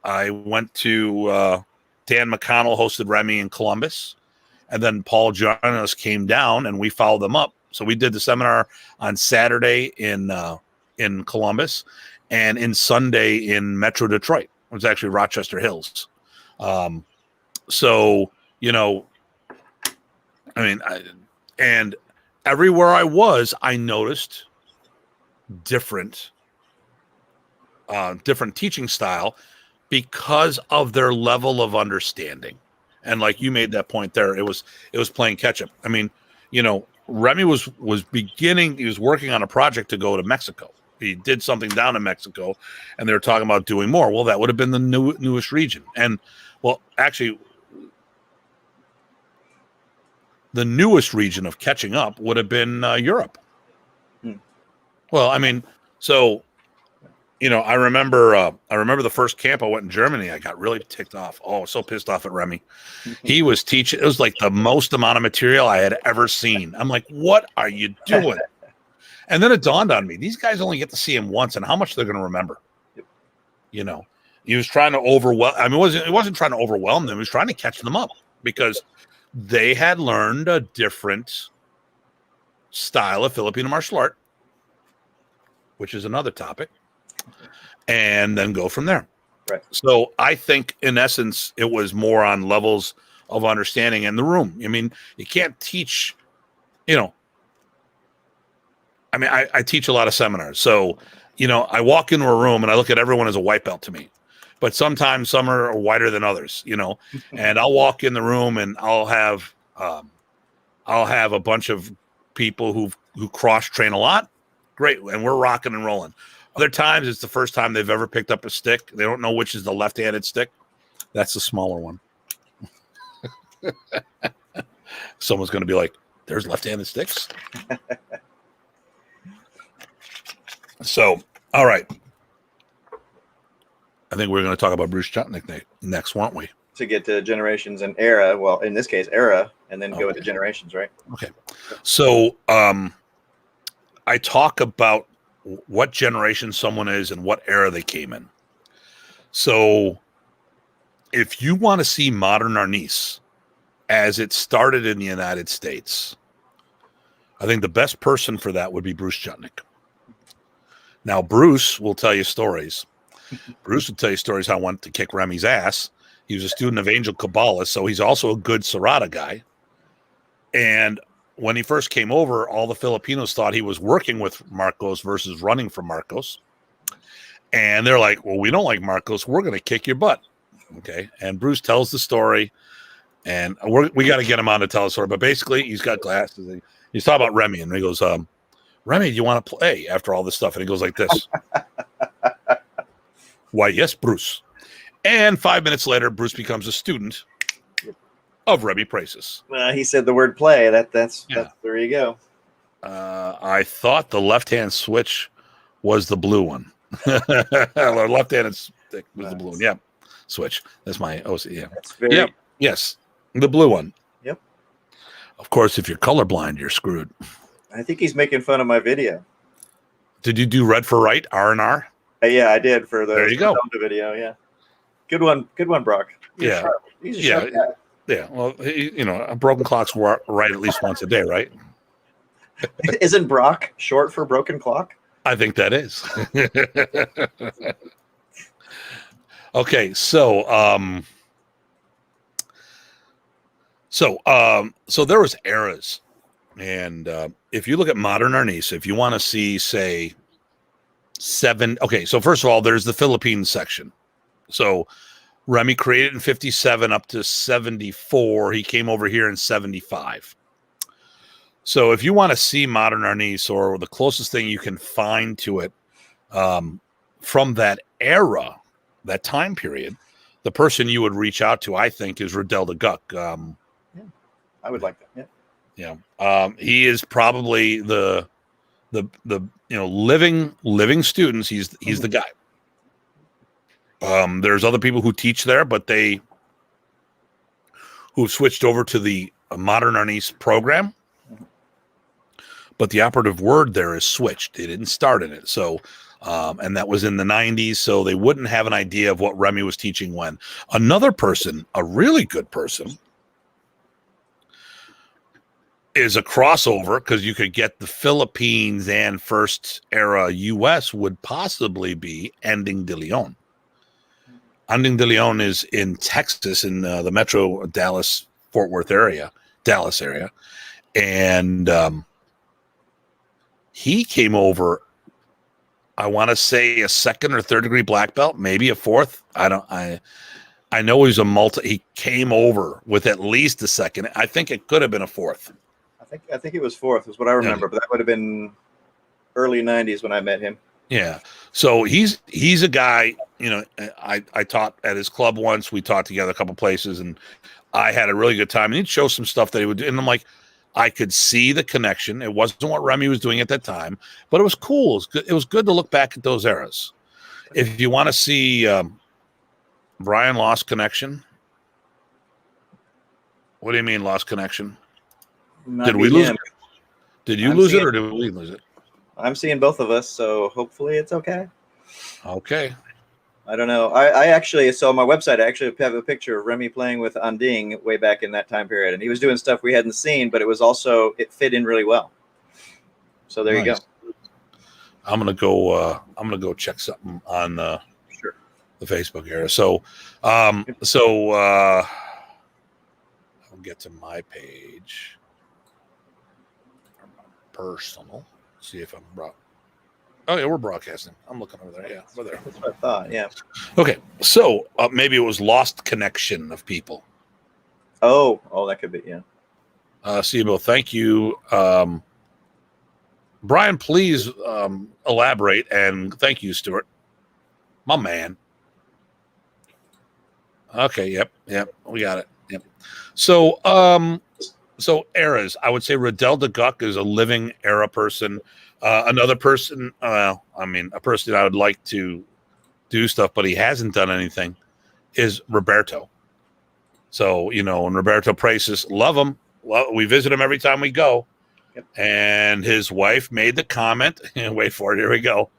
I went to Dan McConnell hosted Remy in Columbus, and then Paul Jarnas came down and we followed them up. So we did the seminar on Saturday in Columbus, and in Sunday in Metro Detroit. It was actually Rochester Hills. And everywhere I was, I noticed different teaching style because of their level of understanding. And like you made that point there, it was playing catch up. I mean, Remy was beginning, he was working on a project to go to Mexico. He did something down in Mexico, and they were talking about doing more. Well, that would have been the newest region. And well, actually, the newest region of catching up would have been Europe. Well, I mean, so, I remember the first camp I went in Germany. I got really ticked off. Oh, I was so pissed off at Remy. He was teaching. It was like the most amount of material I had ever seen. I'm like, what are you doing? And then it dawned on me, these guys only get to see him once, and how much they're going to remember. Yep. He was trying to overwhelm. I mean, it wasn't trying to overwhelm them. He was trying to catch them up because they had learned a different style of Filipino martial art, which is another topic, and then go from there. Right. So I think, in essence, it was more on levels of understanding in the room. I mean, you can't teach, I teach a lot of seminars. So, I walk into a room and I look at everyone as a white belt to me. But sometimes some are whiter than others, and I'll walk in the room and I'll have a bunch of people who cross train a lot. Great. And we're rocking and rolling. Other times it's the first time they've ever picked up a stick. They don't know which is the left-handed stick. That's the smaller one. Someone's going to be like, there's left-handed sticks. So, all right. I think we're going to talk about Bruce Chutnick next, weren't we? To get to generations and era. Well, in this case, era, and then go into generations, right? Okay. So, I talk about what generation someone is and what era they came in. So, if you want to see Modern Arnis as it started in the United States, I think the best person for that would be Bruce Chutnick. Now, Bruce will tell you stories. Bruce will tell you stories how I went to kick Remy's ass. He was a student of Angel Kabbalah, so he's also a good Serrata guy. And when he first came over, all the Filipinos thought he was working with Marcos versus running from Marcos. And they're like, well, we don't like Marcos. We're going to kick your butt. Okay. And Bruce tells the story, and we got to get him on to tell the story. But basically, he's got glasses. He's talking about Remy, and he goes, Remy, do you want to play after all this stuff? And he goes like this. Why, yes, Bruce. And 5 minutes later, Bruce becomes a student of Remy Presas. He said the word play. That's there you go. I thought the left-hand switch was the blue one. Or left-handed stick was the blue one. Yeah, switch. That's my OC. Yeah. Yes, the blue one. Yep. Of course, if you're colorblind, you're screwed. I think he's making fun of my video. Did you do red for right, R&R? Yeah, I did for the there you go. Video. Yeah, good one, Brock. He's a sharp guy. Yeah. Well, broken clocks were right at least once a day, right? Isn't Brock short for broken clock? I think that is. Okay, so there was eras, and if you look at modern Arnis, if you want to see, say, seven. Okay, so first of all, there's the Philippines section. So Remy created in 57 up to 74. He came over here in 75. So if you want to see modern Arnis, or the closest thing you can find to it from that era, that time period, the person you would reach out to, I think, is Riddell the Guck. Yeah, I would like that. Yeah. Yeah. He is probably the living students. He's the guy. There's other people who teach there, but who've switched over to the Modern Arnis program. But the operative word there is switched. They didn't start in it. So, and that was in the 90s. So they wouldn't have an idea of what Remy was teaching when. Another person, a really good person, is a crossover, because you could get the Philippines and first era US would possibly be Ending de Leon. Ending de Leon is in Texas, in the metro Dallas area. And he came over, I want to say, a second or third degree black belt, maybe a fourth. I know he's he came over with at least a second. I think it could have been a fourth. I think it was fourth, is what I remember, but that would have been early 90s when I met him. Yeah. So he's a guy, I taught at his club once. We taught together a couple places, and I had a really good time. And he'd show some stuff that he would do. And I'm like, I could see the connection. It wasn't what Remy was doing at that time, but it was cool. It was good to look back at those eras. If you want to see Brian lost connection. What do you mean lost connection? Did we lose it? Did you lose it, or did we lose it? I'm seeing both of us, so hopefully it's okay. Okay. I don't know. I actually, so on my website, I actually have a picture of Remy playing with Anding way back in that time period. And he was doing stuff we hadn't seen, but it fit in really well. So there you go. I'm gonna go check something on the Facebook area. So I'll get to my page. Personal. See if I'm brought. Oh yeah, we're broadcasting. I'm looking over there. Yeah, over there. That's what I thought. Yeah. Okay, so maybe it was lost connection of people. Oh, that could be. Yeah. Sibo, thank you. Brian, please elaborate, and thank you, Stuart, my man. Okay. Yep. We got it. Yep. So eras. I would say Riddell the Guck is a living era person. Another person, a person I would like to do stuff, but he hasn't done anything, is Roberto. So, and Roberto Presas, love him. We visit him every time we go. Yep. And his wife made the comment, wait for it, here we go.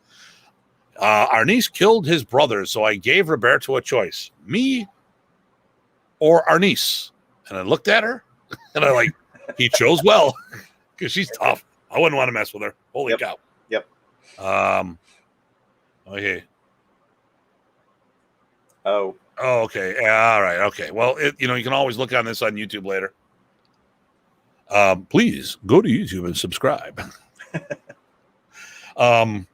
Arnis killed his brother, so I gave Roberto a choice, me or Arnis. And I looked at her, and he chose well, because she's tough. I wouldn't want to mess with her. Holy cow. Yep. Okay. Oh, okay. All right. Okay. Well, you can always look on this on YouTube later. Please go to YouTube and subscribe. But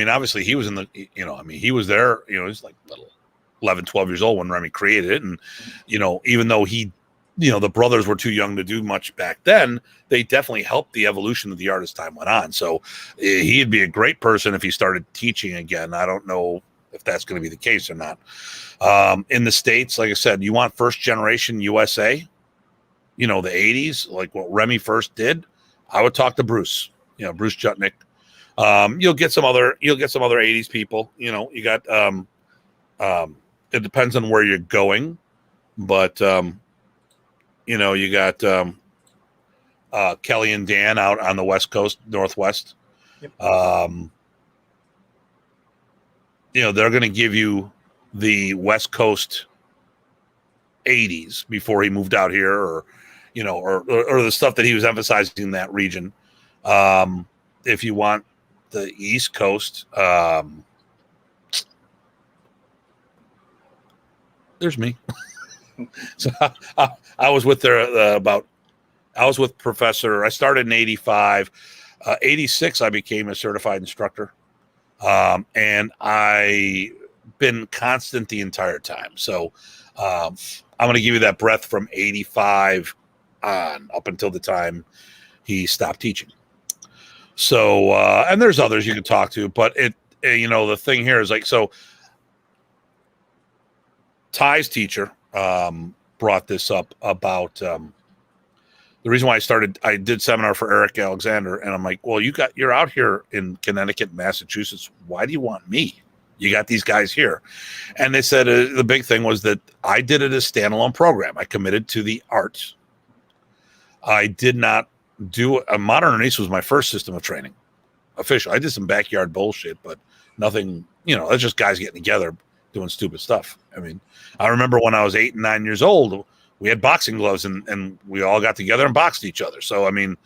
obviously he was in the, he was there, he's like 11, 12 years old when Remy created it. And, even though the brothers were too young to do much back then, they definitely helped the evolution of the art as time went on. So he'd be a great person if he started teaching again. I don't know if that's going to be the case or not. In the States, like I said, you want first generation USA, the 80s, like what Remy first did, I would talk to Bruce, Bruce Jutnick. You'll get some other 80s people, you got, it depends on where you're going, but, you got Kelly and Dan out on the West Coast, Northwest. Yep. They're going to give you the West Coast 80s before he moved out here, or the stuff that he was emphasizing in that region. If you want the East Coast. There's me. So I was with I was with Professor. I started in 85. 86, I became a certified instructor. And I been constant the entire time. So I'm going to give you that breadth from 85 on up until the time he stopped teaching. So, and there's others you can talk to, but the thing here is like, so Ty's teacher brought this up about the reason why I did seminar for Eric Alexander, and I'm like, well, you're out here in Connecticut, Massachusetts. Why do you want me? You got these guys here. And they said the big thing was that I did it as a standalone program. I committed to the art. I did not do a Modern Arnis was my first system of training. Official. I did some backyard bullshit, but nothing, it's just guys getting together doing stupid stuff. I mean, I remember when I was 8 and 9 years old, we had boxing gloves and we all got together and boxed each other. So, I mean,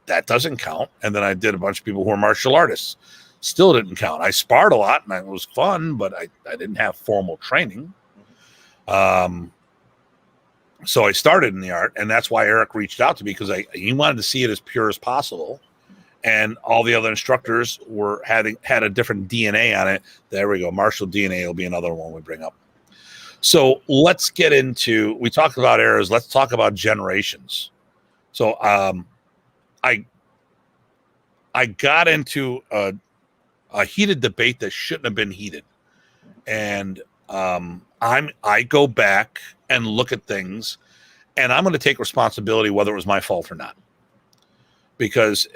that doesn't count. And then I did a bunch of people who were martial artists. Still didn't count. I sparred a lot and it was fun, but I didn't have formal training. So I started in the art, and that's why Eric reached out to me, because he wanted to see it as pure as possible. And all the other instructors had a different DNA on it. There we go. Martial DNA will be another one we bring up. So let's get into, we talked about eras. Let's talk about generations. So I got into a heated debate that shouldn't have been heated. And I go back and look at things, and I'm going to take responsibility whether it was my fault or not. Because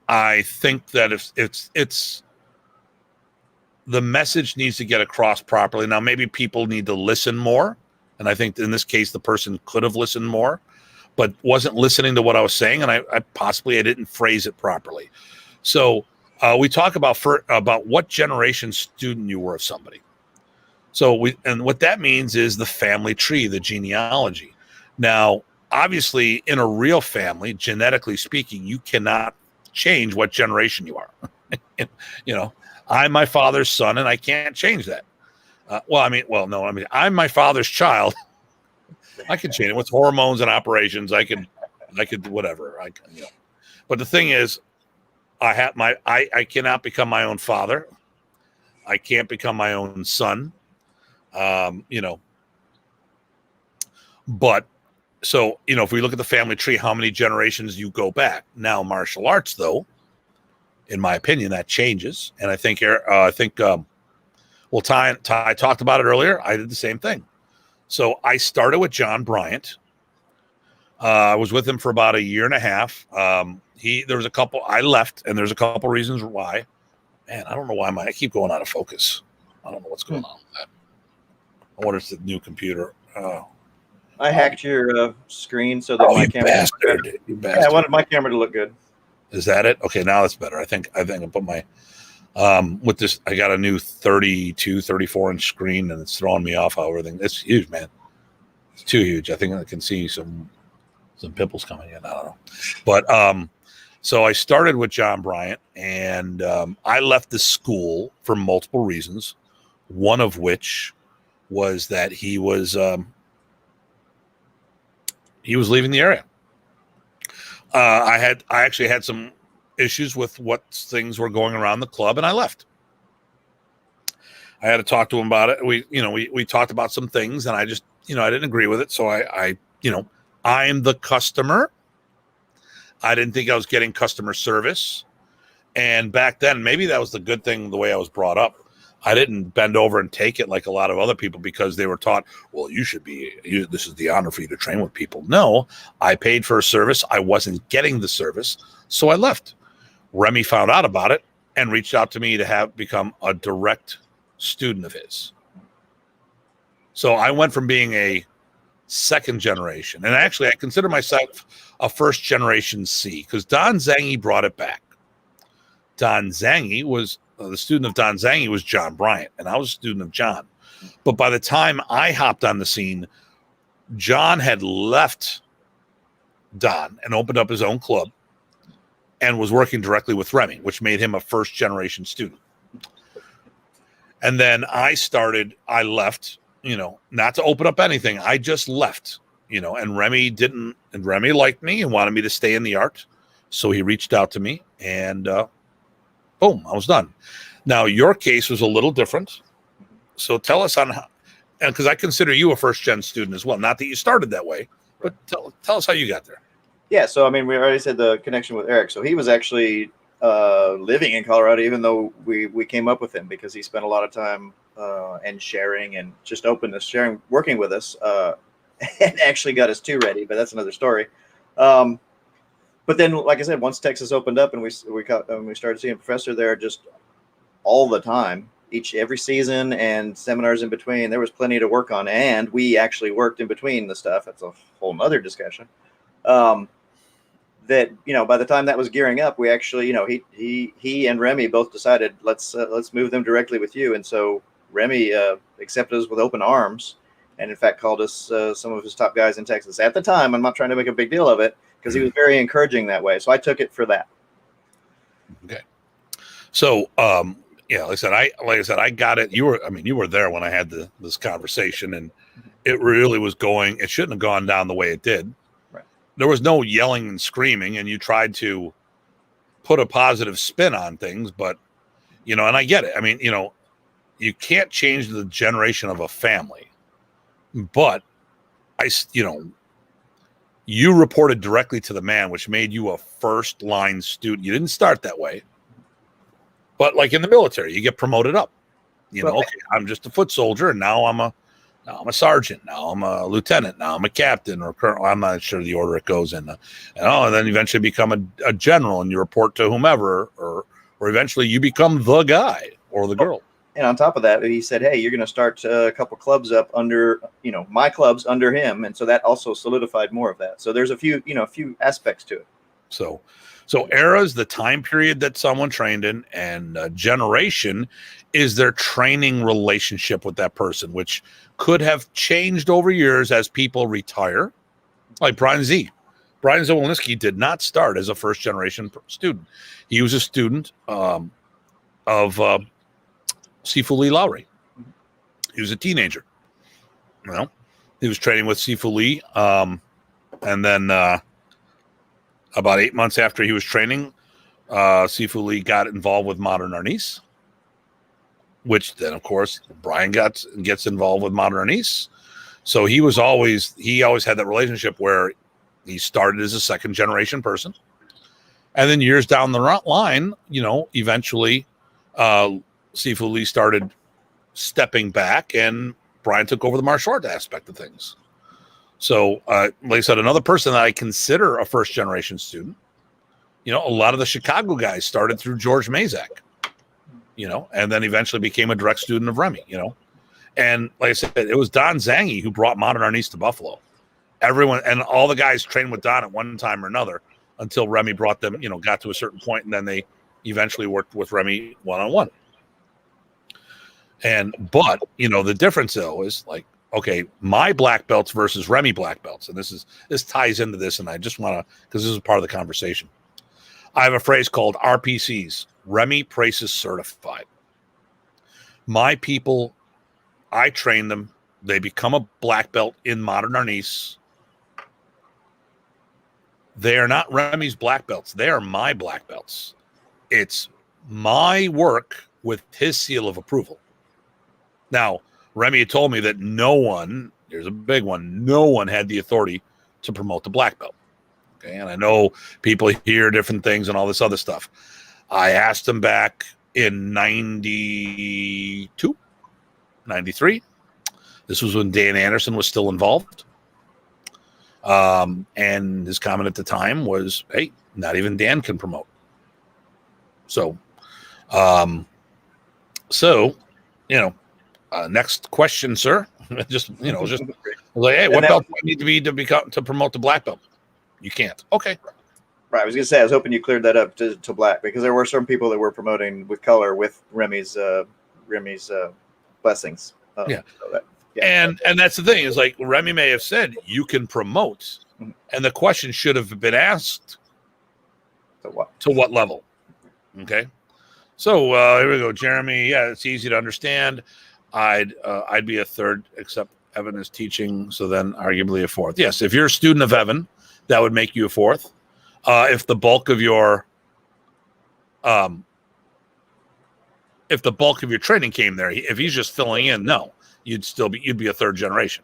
I think that if it's the message needs to get across properly. Now, maybe people need to listen more. And I think in this case, the person could have listened more, but wasn't listening to what I was saying. And I didn't phrase it properly. So we talk about what generation student you were of somebody. So what that means is the family tree, the genealogy. Now, obviously, in a real family, genetically speaking, you cannot change what generation you are. I'm my father's son, and I can't change that. I'm my father's child. I can change it with hormones and operations. I could whatever. But the thing is, I cannot become my own father. I can't become my own son. But so, if we look at the family tree, how many generations you go back. Now, martial arts, though, in my opinion, that changes. And I think, Ty talked about it earlier. I did the same thing. So I started with John Bryant. I was with him for about a year and a half. There was a couple, I left, and there's a couple reasons why. Man, I don't know why I keep going out of focus. I don't know what's going on with that. I wonder if it's the new computer. I hacked your screen so that my camera. You bastard. Yeah, I wanted my camera to look good. Is that it? Okay, now that's better. I think I put my with this. I got a new 32, 34-inch screen, and it's throwing me off how everything. It's huge, man. It's too huge. I think I can see some pimples coming in. I don't know, but so I started with John Bryant, and I left the school for multiple reasons. One of which was that he was leaving the area. I actually had some issues with what things were going around the club, and I left. I had to talk to him about it. We talked about some things, and I just, I didn't agree with it. So I'm the customer. I didn't think I was getting customer service. And back then, maybe that was the good thing, the way I was brought up. I didn't bend over and take it like a lot of other people, because they were taught, well, this is the honor for you to train with people. No, I paid for a service. I wasn't getting the service, so I left. Remy found out about it and reached out to me to become a direct student of his. So I went from being a second generation, and actually I consider myself a first generation C, because Don Zangi brought it back. Don Zangi was the student of Don Zangi was John Bryant, and I was a student of John. But by the time I hopped on the scene, John had left Don and opened up his own club. and was working directly with Remy, which made him a first generation student. And then I left, not to open up anything. I just left, and Remy liked me and wanted me to stay in the art. So he reached out to me, and boom, I was done. Now, your case was a little different. So tell us on how, and because I consider you a first gen student as well. Not that you started that way, but tell us how you got there. Yeah, so I mean, we already said the connection with Eric. So he was actually living in Colorado, even though we came up with him because he spent a lot of time and sharing and just openness, sharing, working with us, and actually got us two ready. But that's another story. But then, like I said, once Texas opened up and we started seeing Professor there just all the time, every season and seminars in between, there was plenty to work on, and we actually worked in between the stuff. That's a whole nother discussion. That by the time that was gearing up, we actually he and Remy both decided let's move them directly with you, and so Remy accepted us with open arms, and in fact called us some of his top guys in Texas at the time. I'm not trying to make a big deal of it because he was very encouraging that way, so I took it for that. Okay, so yeah, like I said, I got it. You were there when I had this conversation, and it really was going. It shouldn't have gone down the way it did. Right. There was no yelling and screaming, and you tried to put a positive spin on things, but and I get it. I mean, you can't change the generation of a family, but you reported directly to the man, which made you a first line student. You didn't start that way. But like in the military, you get promoted up. Okay, I'm just a foot soldier, and now I'm a sergeant. Now I'm a lieutenant. Now I'm a captain or colonel. I'm not sure the order it goes in. And then eventually become a general, and you report to whomever, or eventually you become the guy or the girl. And on top of that, he said, "Hey, you're going to start a couple clubs up under, my clubs under him," and so that also solidified more of that. So there's a few aspects to it. So era is the time period that someone trained in, and generation is their training relationship with that person, which could have changed over years as people retire. Like Brian Zawolski did not start as a first generation student. He was a student of Sifu Lee Lowry. He was a teenager. He was training with Sifu Lee, and then about 8 months after he was training, Sifu Lee got involved with Modern Arnis, which then, of course, Brian gets involved with Modern Arnis. So he always had that relationship where he started as a second generation person, and then years down the line, eventually, Sifu Lee started stepping back, and Brian took over the martial art aspect of things. So, like I said, another person that I consider a first generation student, a lot of the Chicago guys started through George Mazak, and then eventually became a direct student of Remy, and like I said, it was Don Zangi who brought Modern Arnis to Buffalo. Everyone and all the guys trained with Don at one time or another until Remy brought them, got to a certain point, and then they eventually worked with Remy one-on-one. But the difference though is like, okay, my black belts versus Remy black belts. And this ties into this, and I just want to, because this is part of the conversation. I have a phrase called RPCs, Remy Presas Certified. My people, I train them. They become a black belt in Modern Arnis. They are not Remy's black belts. They are my black belts. It's my work with his seal of approval. Now, Remy had told me that here's a big one, no one had the authority to promote the black belt. Okay, and I know people hear different things and all this other stuff. I asked him back in 92, 93. This was when Dan Anderson was still involved. And his comment at the time was, hey, not even Dan can promote. So, next question, sir. just like, hey, what belt do I need to be to promote the black belt? You can't. Okay. Right. I was gonna say, I was hoping you cleared that up to black, because there were some people that were promoting with color with Remy's blessings. Yeah. And that's the thing, is like Remy may have said you can promote, and the question should have been asked To what? level? Okay. So here we go, Jeremy. Yeah, it's easy to understand. I'd be a third, except Evan is teaching, so then arguably a fourth. Yes, if you're a student of Evan, that would make you a fourth. If the bulk of your training came there, if he's just filling in, no, you'd be a third generation.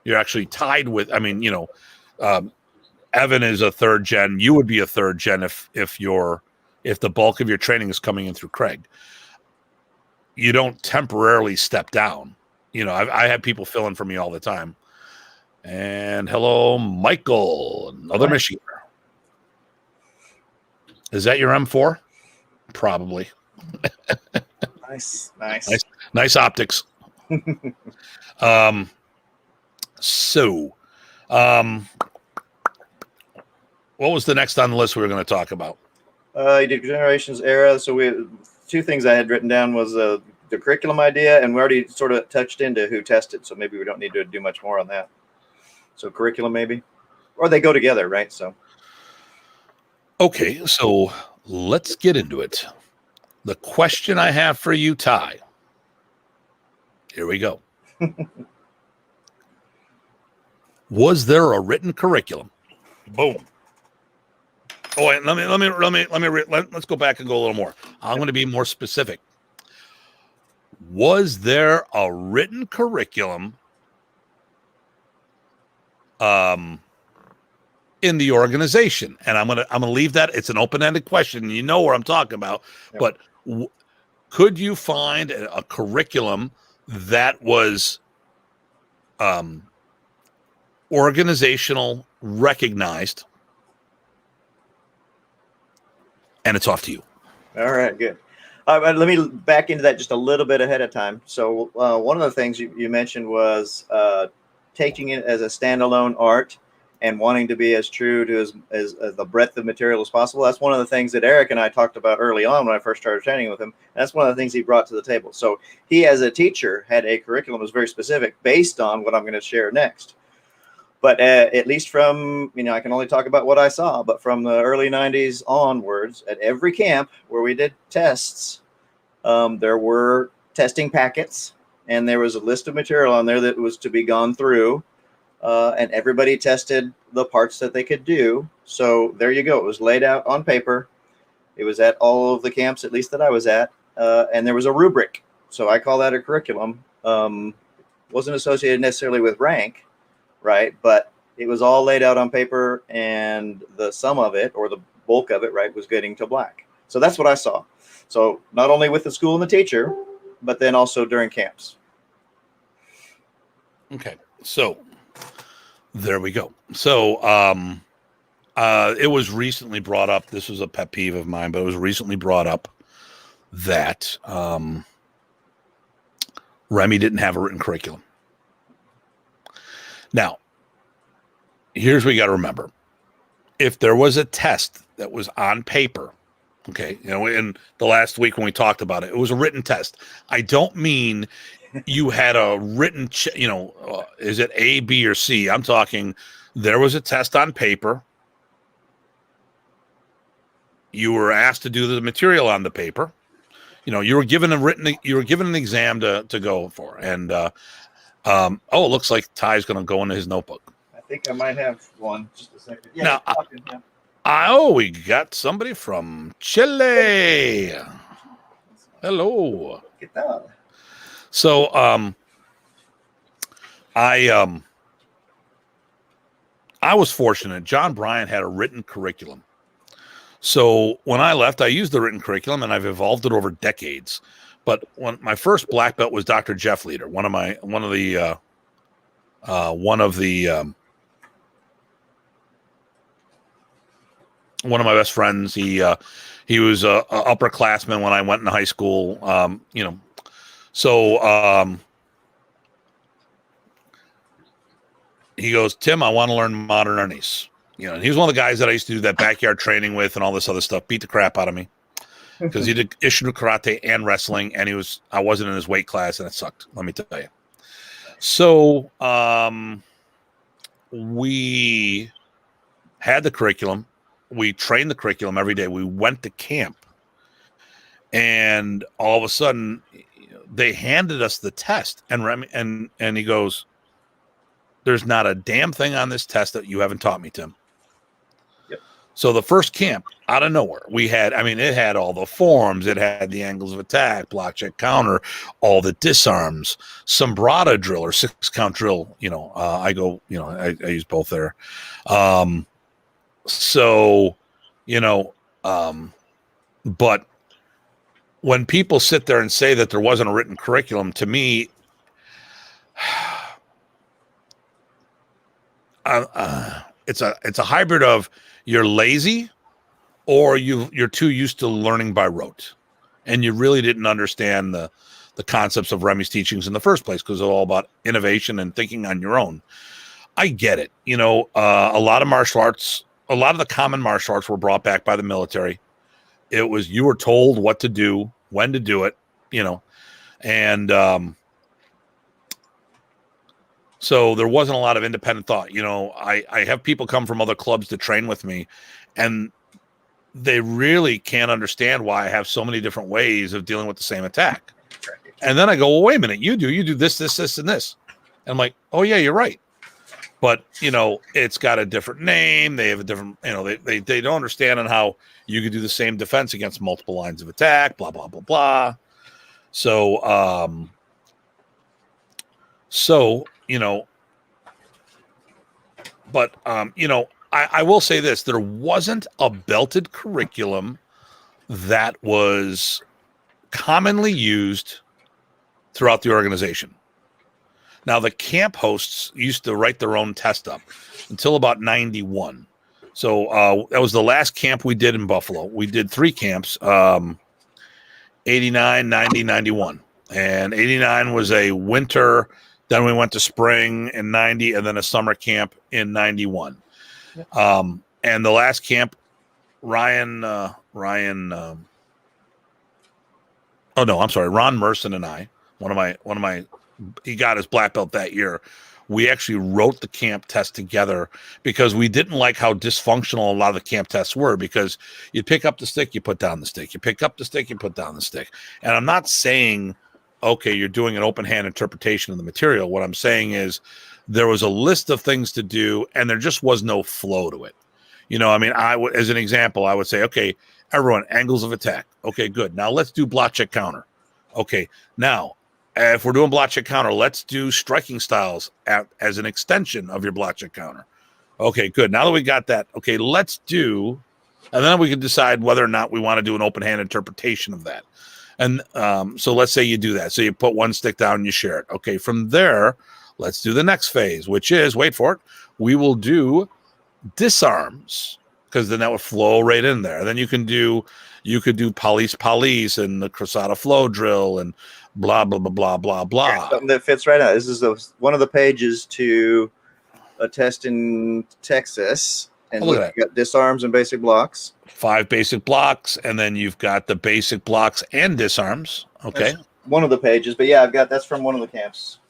You're actually tied with. I mean, Evan is a third gen. You would be a third gen if the bulk of your training is coming in through Craig. You don't temporarily step down. I have people fill in for me all the time. And hello, Michael, another Michigan. Is that your M4? Probably. Nice optics. What was the next on the list we were going to talk about? You did generations era. So two things I had written down was the curriculum idea, and we already sort of touched into who tested. So maybe we don't need to do much more on that. So curriculum maybe, or they go together, right? So. Okay, so let's get into it. The question I have for you, Ty. Here we go. Was there a written curriculum? Boom. Oh, wait, let's go back and go a little more. I'm going to be more specific. Was there a written curriculum in the organization? And I'm gonna leave that. It's an open-ended question. You know where I'm talking about. Yep. But could you find a curriculum that was organizational, recognized? And it's off to you. All right, good. Let me back into that just a little bit ahead of time. So one of the things you mentioned was taking it as a standalone art and wanting to be as true to as the breadth of material as possible. That's one of the things that Eric and I talked about early on when I first started training with him. That's one of the things he brought to the table. So he, as a teacher, had a curriculum that was very specific based on what I'm going to share next. But at least from, I can only talk about what I saw, but from the early 90s onwards, at every camp where we did tests, there were testing packets, and there was a list of material on there that was to be gone through, and everybody tested the parts that they could do. So there you go. It was laid out on paper. It was at all of the camps, at least that I was at, and there was a rubric. So I call that a curriculum. Wasn't associated necessarily with rank, right? But it was all laid out on paper, and the sum of it, or the bulk of it, right, was getting to black. So that's what I saw. So not only with the school and the teacher, but then also during camps. Okay. So there we go. So it was recently brought up. This was a pet peeve of mine, but it was recently brought up that Remy didn't have a written curriculum. Now, here's what you got to remember. If there was a test that was on paper, okay, in the last week when we talked about it, it was a written test. I don't mean you had a written, is it A, B, or C? I'm talking there was a test on paper. You were asked to do the material on the paper. You were given an exam to go for. And, it looks like Ty's going to go into his notebook. I think I might have one. Just a second. Yeah. Now, we got somebody from Chile. Hello. Get that. So, I was fortunate. John Bryant had a written curriculum. So when I left, I used the written curriculum, and I've evolved it over decades. But when my first black belt was Dr. Jeff Leader, one of my best friends. He was a upperclassman when I went in high school. He goes, Tim, I want to learn Modern Arnis. And he was one of the guys that I used to do that backyard training with and all this other stuff. Beat the crap out of me because he did Ishido karate and wrestling, and I wasn't in his weight class, and it sucked. Let me tell you. So we had the curriculum. we trained the curriculum every day. We went to camp, and all of a sudden they handed us the test, and Remy and he goes, "There's not a damn thing on this test that you haven't taught me, Tim." So the first camp, out of nowhere, we had, I mean, it had all the forms, it had the angles of attack, block, check, counter, all the disarms, sombrada drill or 6-count drill. I use both there. But when people sit there and say that there wasn't a written curriculum, to me, it's a hybrid of you're lazy or you're too used to learning by rote, and you really didn't understand the concepts of Remy's teachings in the first place, because it's all about innovation and thinking on your own. I get it. A lot of martial arts, a lot of the common martial arts were brought back by the military. It was, you were told what to do, when to do it, and so there wasn't a lot of independent thought. I have people come from other clubs to train with me, and they really can't understand why I have so many different ways of dealing with the same attack. And then I go, well, wait a minute, you do this, and this. And I'm like, oh yeah, you're right. But, it's got a different name. They have a different, they don't understand on how you could do the same defense against multiple lines of attack, blah, blah, blah, blah. So, I will say this, there wasn't a belted curriculum that was commonly used throughout the organization. Now, the camp hosts used to write their own test up until about 91. So that was the last camp we did in Buffalo. We did 3 camps, 89, 90, 91. And 89 was a winter. Then we went to spring in 90, and then a summer camp in 91. And the last camp, Ron Merson and I, he got his black belt that year. We actually wrote the camp test together because we didn't like how dysfunctional a lot of the camp tests were, because you pick up the stick, you put down the stick, you pick up the stick, you put down the stick. And I'm not saying, okay, you're doing an open hand interpretation of the material. What I'm saying is there was a list of things to do, and there just was no flow to it. As an example, I would say, okay, everyone, angles of attack. Okay, good. Now let's do block, check, counter. Okay, now if we're doing block, check, counter, let's do striking styles as an extension of your block, check, counter. Okay, good. Now that we got that, okay, let's do, and then we can decide whether or not we want to do an open hand interpretation of that. And so let's say you do that. So you put one stick down and you share it. Okay, from there, let's do the next phase, which is, wait for it, we will do disarms, because then that would flow right in there. Then you could do police and the Cruzada flow drill and blah, blah, blah, blah, blah, blah. Something that fits right now. This is one of the pages to a test in Texas. And look, you got disarms and basic blocks. 5 basic blocks, and then you've got the basic blocks and disarms. Okay. That's one of the pages, but yeah, that's from one of the camps.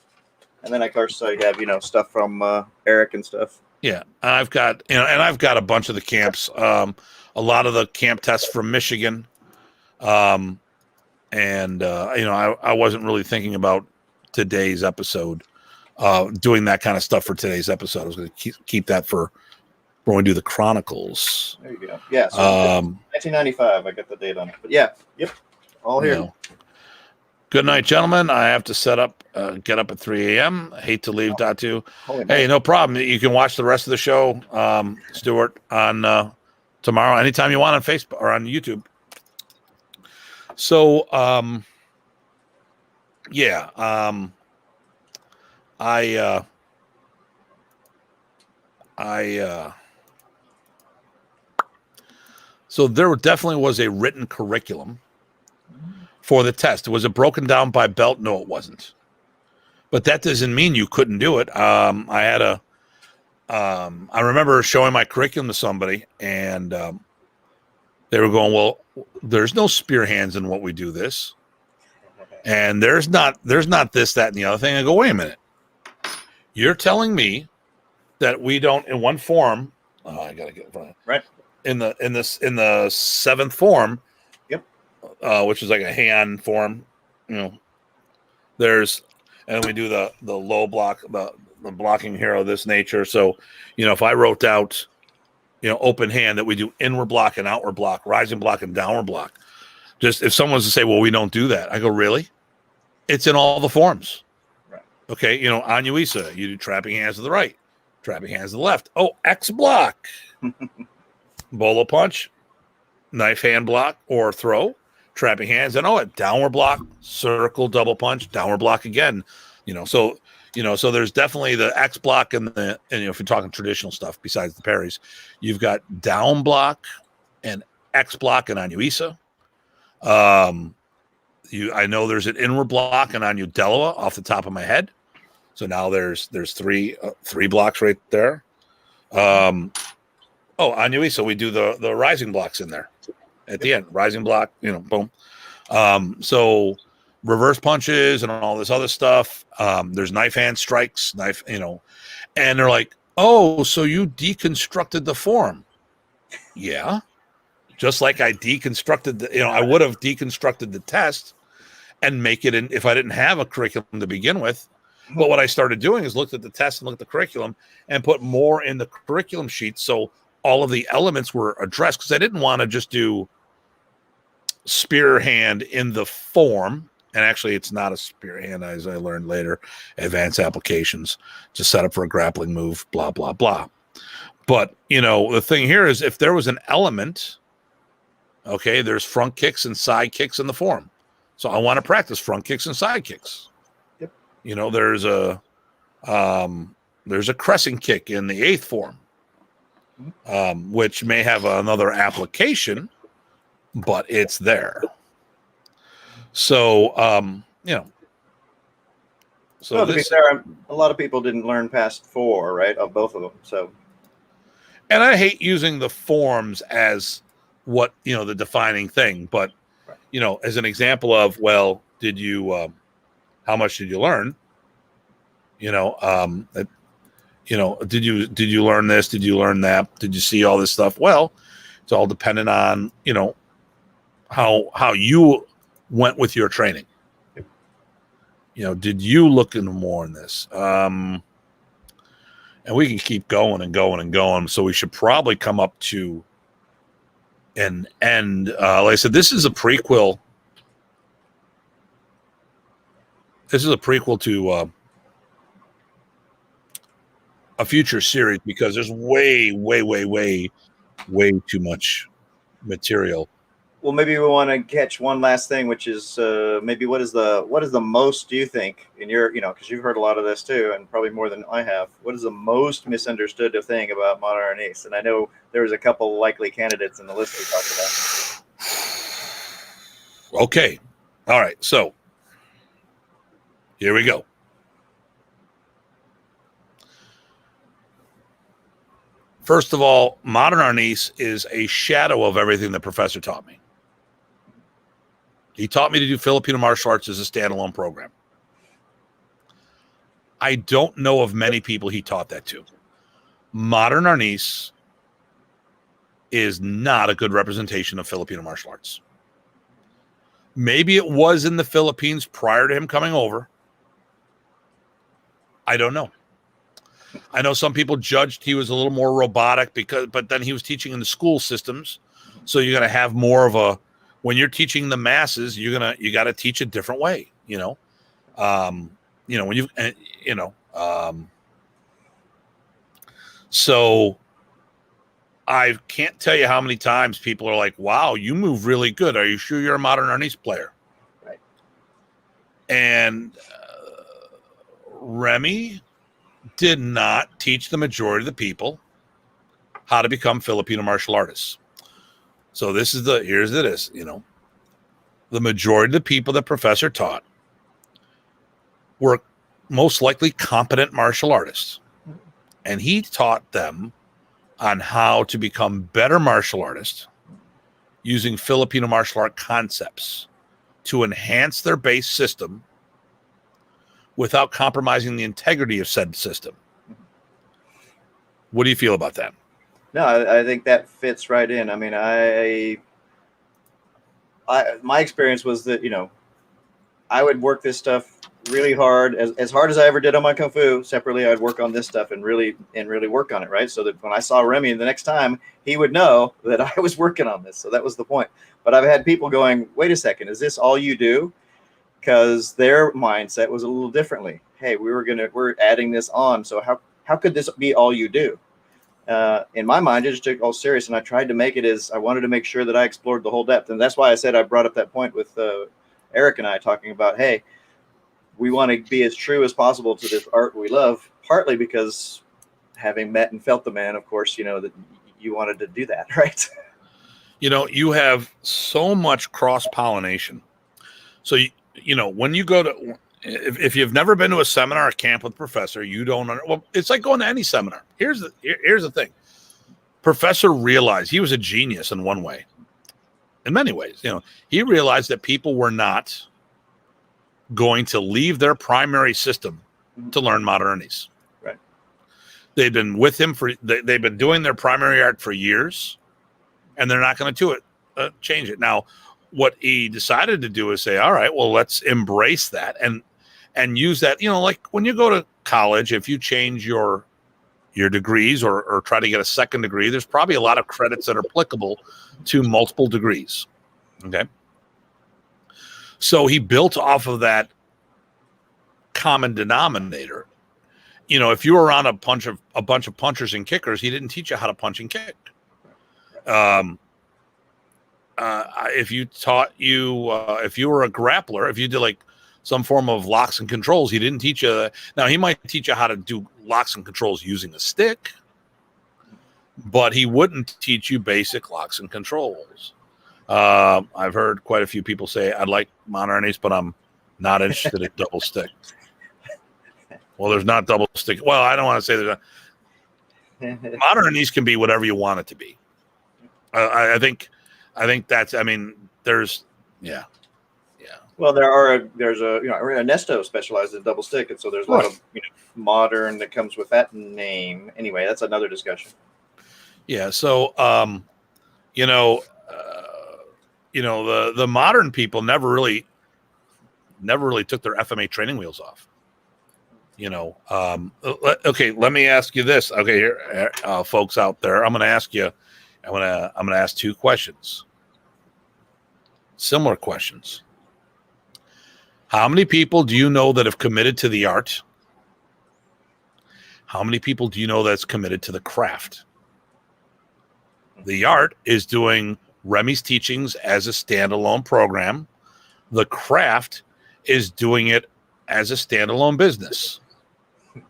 And then of course I have, stuff from Eric and stuff. Yeah. I've got, a bunch of the camps, a lot of the camp tests from Michigan. I wasn't really thinking about today's episode, doing that kind of stuff for today's episode. I was going to keep that for when we do the Chronicles. There you go. Yeah. So 1995, I got the date on it. But yeah, yep. All here. Good night, gentlemen. I have to get up at 3 a.m. I hate to leave Datu. Hey, no problem. You can watch the rest of the show, Stuart, on tomorrow, anytime you want, on Facebook or on YouTube. So, so there definitely was a written curriculum for the test. Was it broken down by belt? No, it wasn't. But that doesn't mean you couldn't do it. I remember showing my curriculum to somebody, and they were going, well, there's no spear hands in what we do this. And there's not this, that, and the other thing. I go, wait a minute. You're telling me that we don't, in one form, I got to get it right. in the seventh form, Yep. Which is like a hand form, you know, there's, and we do the low block, the blocking here of this nature. So, you know, if I wrote out, you know, open hand, that we do inward block and outward block, rising block and downward block. Just if someone's to say, well, we don't do that, I go, really? It's in all the forms. Right. Okay, you know, Anuisa, you do trapping hands to the right, trapping hands to the left. Oh, X block. Bolo punch, knife hand block or throw, trapping hands, and a downward block, circle, double punch, downward block again. You know, so there's definitely the X block and you know, if you're talking traditional stuff besides the parries, you've got down block and X block and Anuisa. I know there's an inward block and Anu Deloa off the top of my head. So now there's three blocks right there. Anuisa, we do the rising blocks in there at the end. Rising block, you know, boom. So reverse punches and all this other stuff. There's knife hand strikes, you know, and they're like, oh, so you deconstructed the form. Yeah. Just like I deconstructed I would have deconstructed the test and make it in if I didn't have a curriculum to begin with. But what I started doing is looked at the test and looked at the curriculum and put more in the curriculum sheet. So all of the elements were addressed, because I didn't want to just do spear hand in the form. And actually, it's not a spear hand, as I learned later, advanced applications to set up for a grappling move, blah, blah, blah. But, you know, the thing here is if there was an element, okay, there's front kicks and side kicks in the form. So I want to practice front kicks and side kicks. Yep. You know, there's a crescent kick in the eighth form. Which may have another application, but it's there. So, you know. So well, to be fair, a lot of people didn't learn past 4, right, of both of them. So, and I hate using the forms as what, you know, the defining thing, but right. You know, as an example of, well, did you, how much did you learn? You know, did you learn this? Did you learn that? Did you see all this stuff? Well, it's all dependent on, you know, how you went with your training. You know, did you look into more in this? And we can keep going and going and going. So we should probably come up to an end. Like I said, this is a prequel. This is a prequel to a future series, because there's way too much material. Well, maybe we want to catch one last thing, which is maybe what is the most, do you think, in your, you know, because you've heard a lot of this too, and probably more than I have, what is the most misunderstood thing about Modern Arnis? And I know there was a couple likely candidates in the list we talked about. Okay. All right. So here we go. First of all, Modern Arnis is a shadow of everything the professor taught me. He taught me to do Filipino martial arts as a standalone program. I don't know of many people he taught that to. Modern Arnis is not a good representation of Filipino martial arts. Maybe it was in the Philippines prior to him coming over. I don't know. I know some people judged he was a little more robotic but then he was teaching in the school systems. So you're going to have more of a, when you're teaching the masses, you got to teach a different way, you know? You know, when so I can't tell you how many times people are like, wow, you move really good. Are you sure you're a Modern Arnis player? Right. And Remy did not teach the majority of the people how to become Filipino martial artists. So here's it is, you know, the majority of the people that professor taught were most likely competent martial artists. And he taught them on how to become better martial artists using Filipino martial art concepts to enhance their base system without compromising the integrity of said system. What do you feel about that? No, I think that fits right in. I mean, my experience was that, I would work this stuff really hard, as hard as I ever did on my kung fu. Separately, I'd work on this stuff and really work on it, right? So that when I saw Remy the next time, he would know that I was working on this. So that was the point. But I've had people going, "Wait a second, is this all you do?" Because their mindset was a little differently. Hey, we're adding this on. So how could this be all you do? In my mind, I just took it all serious, and I tried to make it as I wanted to make sure that I explored the whole depth. And that's why I said I brought up that point with Eric and I talking about, hey, we want to be as true as possible to this art we love, partly because having met and felt the man, of course, that you wanted to do that, right? You have so much cross-pollination. So, when you go to, if you've never been to a seminar or camp with a professor, you don't know. Well, it's like going to any seminar. Here's the thing. Professor realized he was a genius in one way. In many ways, he realized that people were not going to leave their primary system to learn Modern Arnis. Right. They've been with him they've been doing their primary art for years, and they're not going to change it. Now, what he decided to do is say, all right, well, let's embrace that and use that. Like when you go to college, if you change your degrees or try to get a second degree, there's probably a lot of credits that are applicable to multiple degrees. Okay. So he built off of that common denominator. If you were on a bunch of punchers and kickers, he didn't teach you how to punch and kick. If you were a grappler, if you did like some form of locks and controls, he didn't teach you. Now he might teach you how to do locks and controls using a stick, but he wouldn't teach you basic locks and controls. I've heard quite a few people say, I'd like Modern Arnis, but I'm not interested in double stick. Well, there's not double stick. Well, I don't want to say that. Modern Arnis can be whatever you want it to be. I think that's, there's, yeah. Well, there's Ernesto specializes in double stick. And so there's a lot of, modern that comes with that name. Anyway, that's another discussion. Yeah. So, the modern people never really took their FMA training wheels off. Okay, let me ask you this. Okay, here, folks out there, I'm going to ask you. I'm going to ask two questions. Similar questions. How many people do you know that have committed to the art? How many people do you know that's committed to the craft? The art is doing Remy's teachings as a standalone program. The craft is doing it as a standalone business.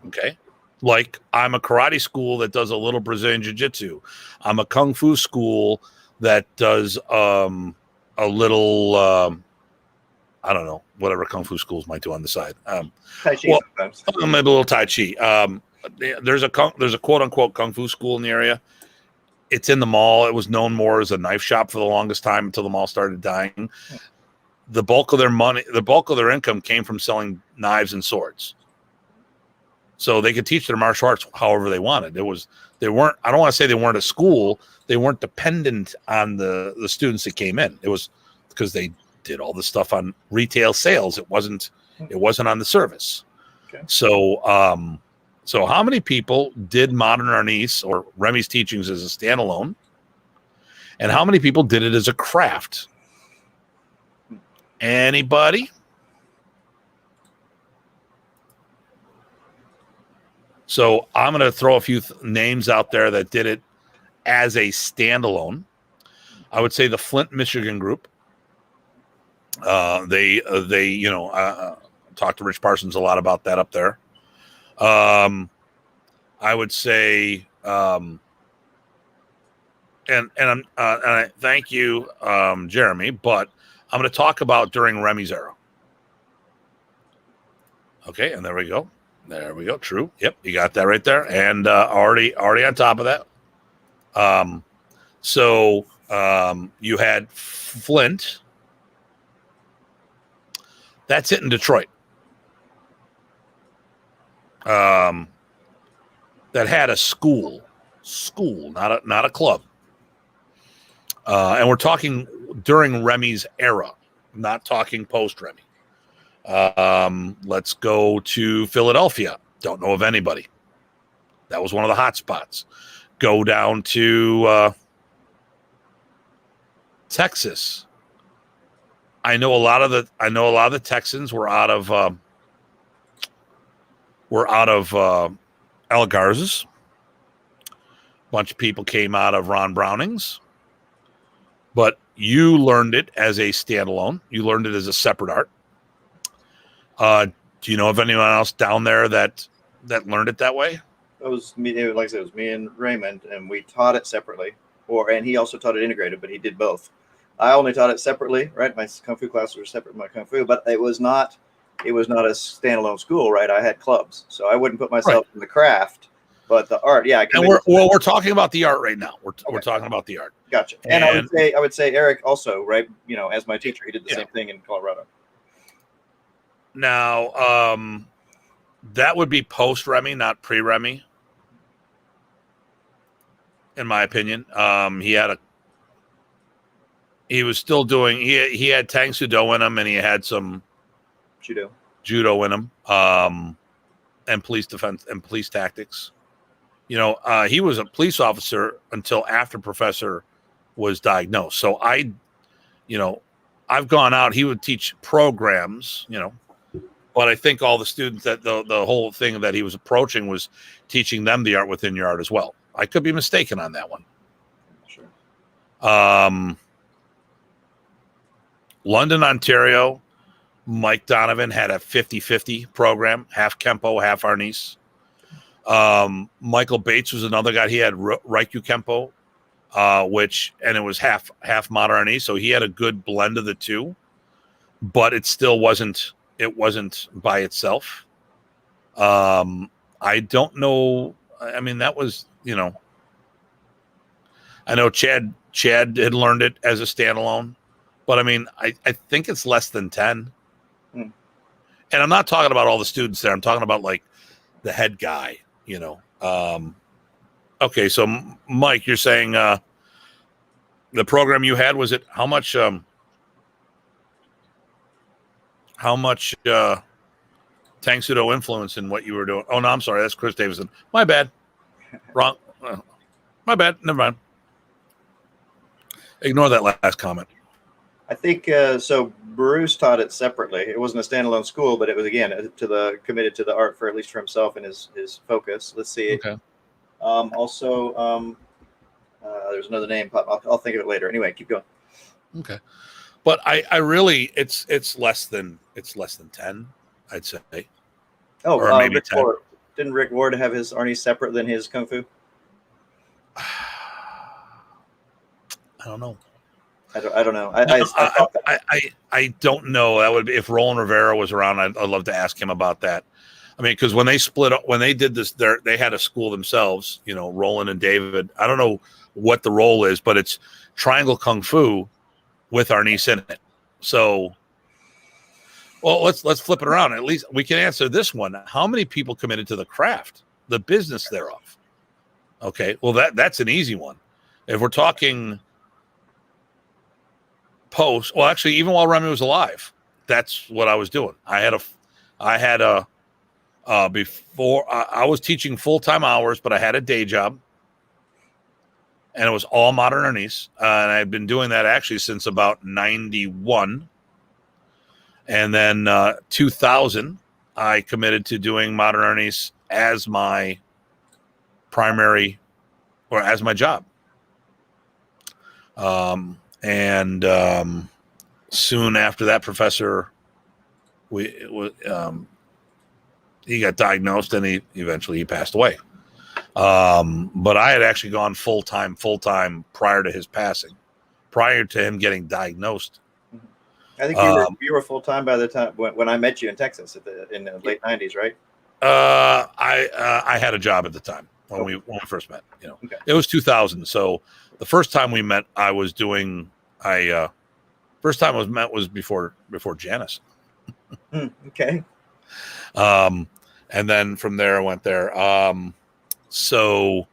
Okay. Like I'm a karate school that does a little Brazilian jiu-jitsu. I'm a kung fu school that does a little, I don't know, whatever kung fu schools might do on the side. Tai Chi sometimes. Maybe a little Tai Chi. There's a quote unquote kung fu school in the area. It's in the mall. It was known more as a knife shop for the longest time until the mall started dying. The bulk of their income came from selling knives and swords. So they could teach their martial arts however they wanted. I don't want to say they weren't a school. They weren't dependent on the students that came in. It was because they did all the stuff on retail sales. It wasn't on the service. Okay. So how many people did Modern Arnis or Remy's teachings as a standalone? And how many people did it as a craft? Anybody? So I'm going to throw a few names out there that did it as a standalone. I would say the Flint, Michigan group. They talked to Rich Parsons a lot about that up there. I would say, and I thank you, Jeremy, but I'm going to talk about during Remy's era. Okay, and there we go. There we go. True. Yep, you got that right there, and already on top of that. So you had Flint. That's it in Detroit. That had a school school, not a club. And we're talking during Remy's era, not talking post Remy. Let's go to Philadelphia. Don't know of anybody. That was one of the hot spots. Go down to Texas. I know a lot of the Texans were out of Al Garza's. A bunch of people came out of Ron Browning's. But you learned it as a standalone. You learned it as a separate art. Do you know of anyone else down there that learned it that way? It was me. Like I said, it was me and Raymond, and we taught it separately. And he also taught it integrated, but he did both. I only taught it separately, right? My kung fu classes were separate from my kung fu, but it was not a standalone school, right? I had clubs, so I wouldn't put myself in the craft, but the art, yeah. And we're talking about the art right now. We're talking about the art. Gotcha. And I would say Eric also, right? You know, as my teacher, he did the same thing in Colorado. Now, that would be post Remy, not pre Remy, in my opinion. He was still doing. He had Tang Soo Do in him, and he had some judo in him, and police defense and police tactics. You know, he was a police officer until after Professor was diagnosed. So I've gone out. He would teach programs, but I think all the students that the whole thing that he was approaching was teaching them the art within your art as well. I could be mistaken on that one. Sure. London, Ontario, Mike Donovan had a 50-50 program, half Kempo, half Arnis. Michael Bates was another guy. He had Raikyuu Kempo, and it was half Modern Arnis, so he had a good blend of the two, but it still wasn't by itself. I don't know. I mean, that was, I know Chad had learned it as a standalone. But I mean, I think it's less than 10. And I'm not talking about all the students there. I'm talking about like the head guy, Okay, so Mike, you're saying the program you had, was it how much Tang Soo Do influence in what you were doing? Oh no, I'm sorry, that's Chris Davison. My bad. Wrong. My bad. Never mind. Ignore that last comment. I think so. Bruce taught it separately. It wasn't a standalone school, but it was again committed to the art for at least for himself and his focus. Let's see. Okay. Also, there's another name. I'll think of it later. Anyway, keep going. Okay, but I really it's less than 10, I'd say. Oh, or maybe Rick 10. Ward. Didn't Rick Ward have his Arnie separate than his kung fu? I don't know. I don't know. I don't know. That would be if Roland Rivera was around. I'd love to ask him about that. I mean, because when they split up, when they did this, they had a school themselves. Roland and David. I don't know what the role is, but it's Triangle Kung Fu with Arnis in it. So, well, let's flip it around. At least we can answer this one. How many people committed to the craft, the business thereof? Okay, well that's an easy one. If we're talking post, well, actually, even while Remy was alive, that's what I was doing. Before I was teaching full-time hours, but I had a day job, and it was all Modern Arnis, and I'd been doing that actually since about 91, and then 2000 I committed to doing Modern Arnis as my primary or as my job. And soon after that, Professor, he got diagnosed and he eventually passed away. But I had actually gone full time prior to his passing, prior to him getting diagnosed. I think you were full time by the time when I met you in Texas in the late 90s, right? I had a job at the time when we first met. Okay. It was 2000. So the first time we met, first time I was met was before Janice. Okay. And then from there I went there. So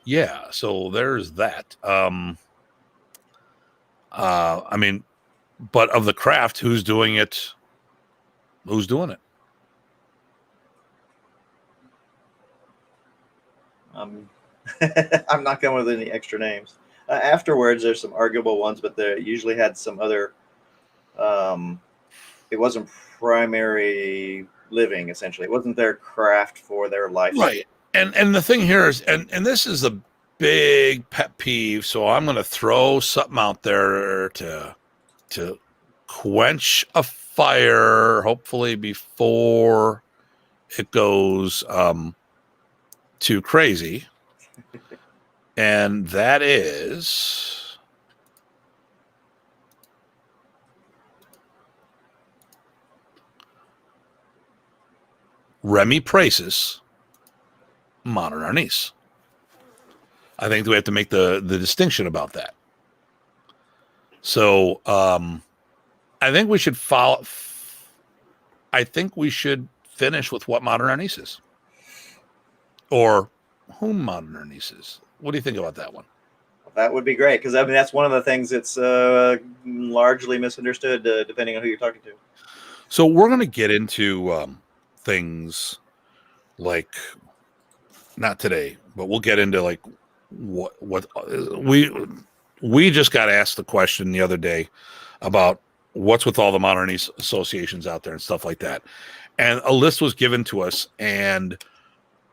Yeah, so there's that. I mean, but of the craft, who's doing it? Who's doing it? I'm not going with any extra names. Afterwards, there's some arguable ones, but they usually had some other. It wasn't primary living, essentially. It wasn't their craft for their lifestyle. Right. And the thing here is, and this is a big pet peeve. So I'm going to throw something out there to quench a fire, hopefully before it goes too crazy. And that is Remy Presas, Modern Arnis. I think we have to make the distinction about that. So I think we should follow. I think we should finish with what Modern Arnis is, or whom Modern Arnis is. What do you think about that one? That would be great, because I mean that's one of the things that's largely misunderstood, depending on who you're talking to. So we're going to get into things like, not today, but we'll get into like what we just got asked the question the other day about what's with all the Modern Arnis associations out there and stuff like that, and a list was given to us. And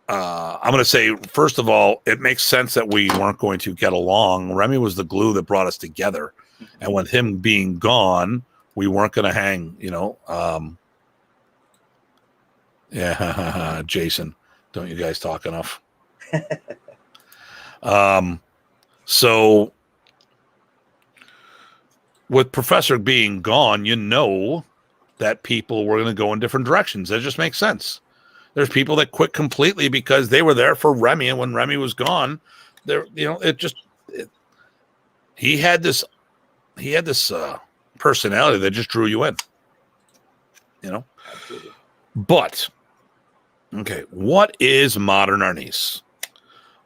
I'm going to say, first of all, it makes sense that we weren't going to get along. Remy was the glue that brought us together, and with him being gone, we weren't going to hang. Yeah, Jason, don't you guys talk enough? So with Professor being gone, that people were going to go in different directions. That just makes sense. There's people that quit completely because they were there for Remy, and when Remy was gone, he had this personality that just drew you in. Absolutely. But okay, what is Modern Arnis?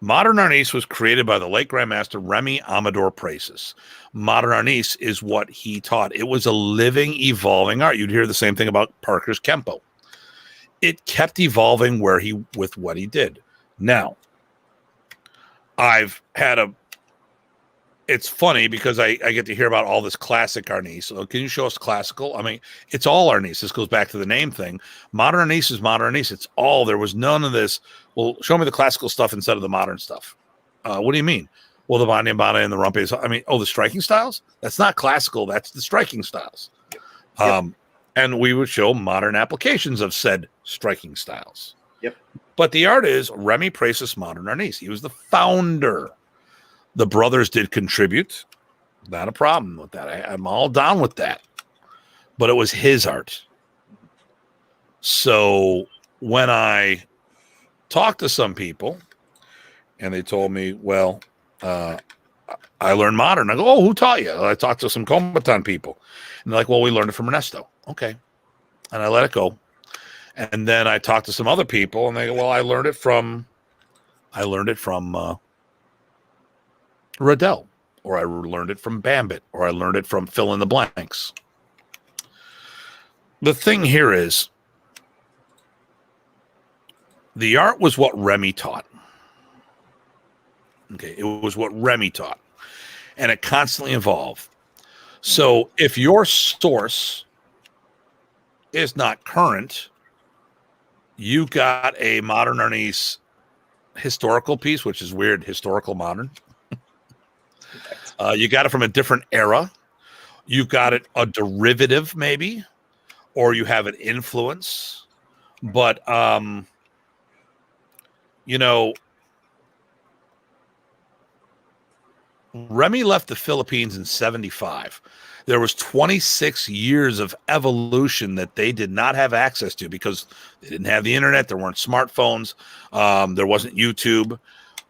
Modern Arnis was created by the late Grandmaster Remy Amador Presas. Modern Arnis is what he taught. It was a living, evolving art. You'd hear the same thing about Parker's Kempo. It kept evolving with what he did. Now, it's funny because I get to hear about all this classic Arnis. So can you show us classical? I mean, it's all Arnis. This goes back to the name thing. Modern Arnis is Modern Arnis. It's all, there was none of this. Well, show me the classical stuff instead of the modern stuff. What do you mean? Well, the Bani and Bana and the Rumpi. I mean, the striking styles? That's not classical. That's the striking styles. Yep. And we would show modern applications of said striking styles. Yep. But the art is Remy Presas Modern Arnis. He was the founder. The brothers did contribute. Not a problem with that. I'm all down with that. But it was his art. So when I talked to some people and they told me, well, I learned modern. I go, oh, who taught you? I talked to some Kombatan people. And they're like, well, we learned it from Ernesto. Okay. And I let it go. And then I talked to some other people and they go, well, I learned it from Riddell, or I learned it from Bambit, or I learned it from fill in the blanks. The thing here is the art was what Remy taught. Okay. It was what Remy taught, and it constantly evolved. So if your source is not current, you got a Modern Arnis historical piece, which is weird, historical modern. You got it from a different era. You got it a derivative, maybe, or you have an influence. But, Remy left the Philippines in 1975. There was 26 years of evolution that they did not have access to because they didn't have the internet. There weren't smartphones. There wasn't YouTube.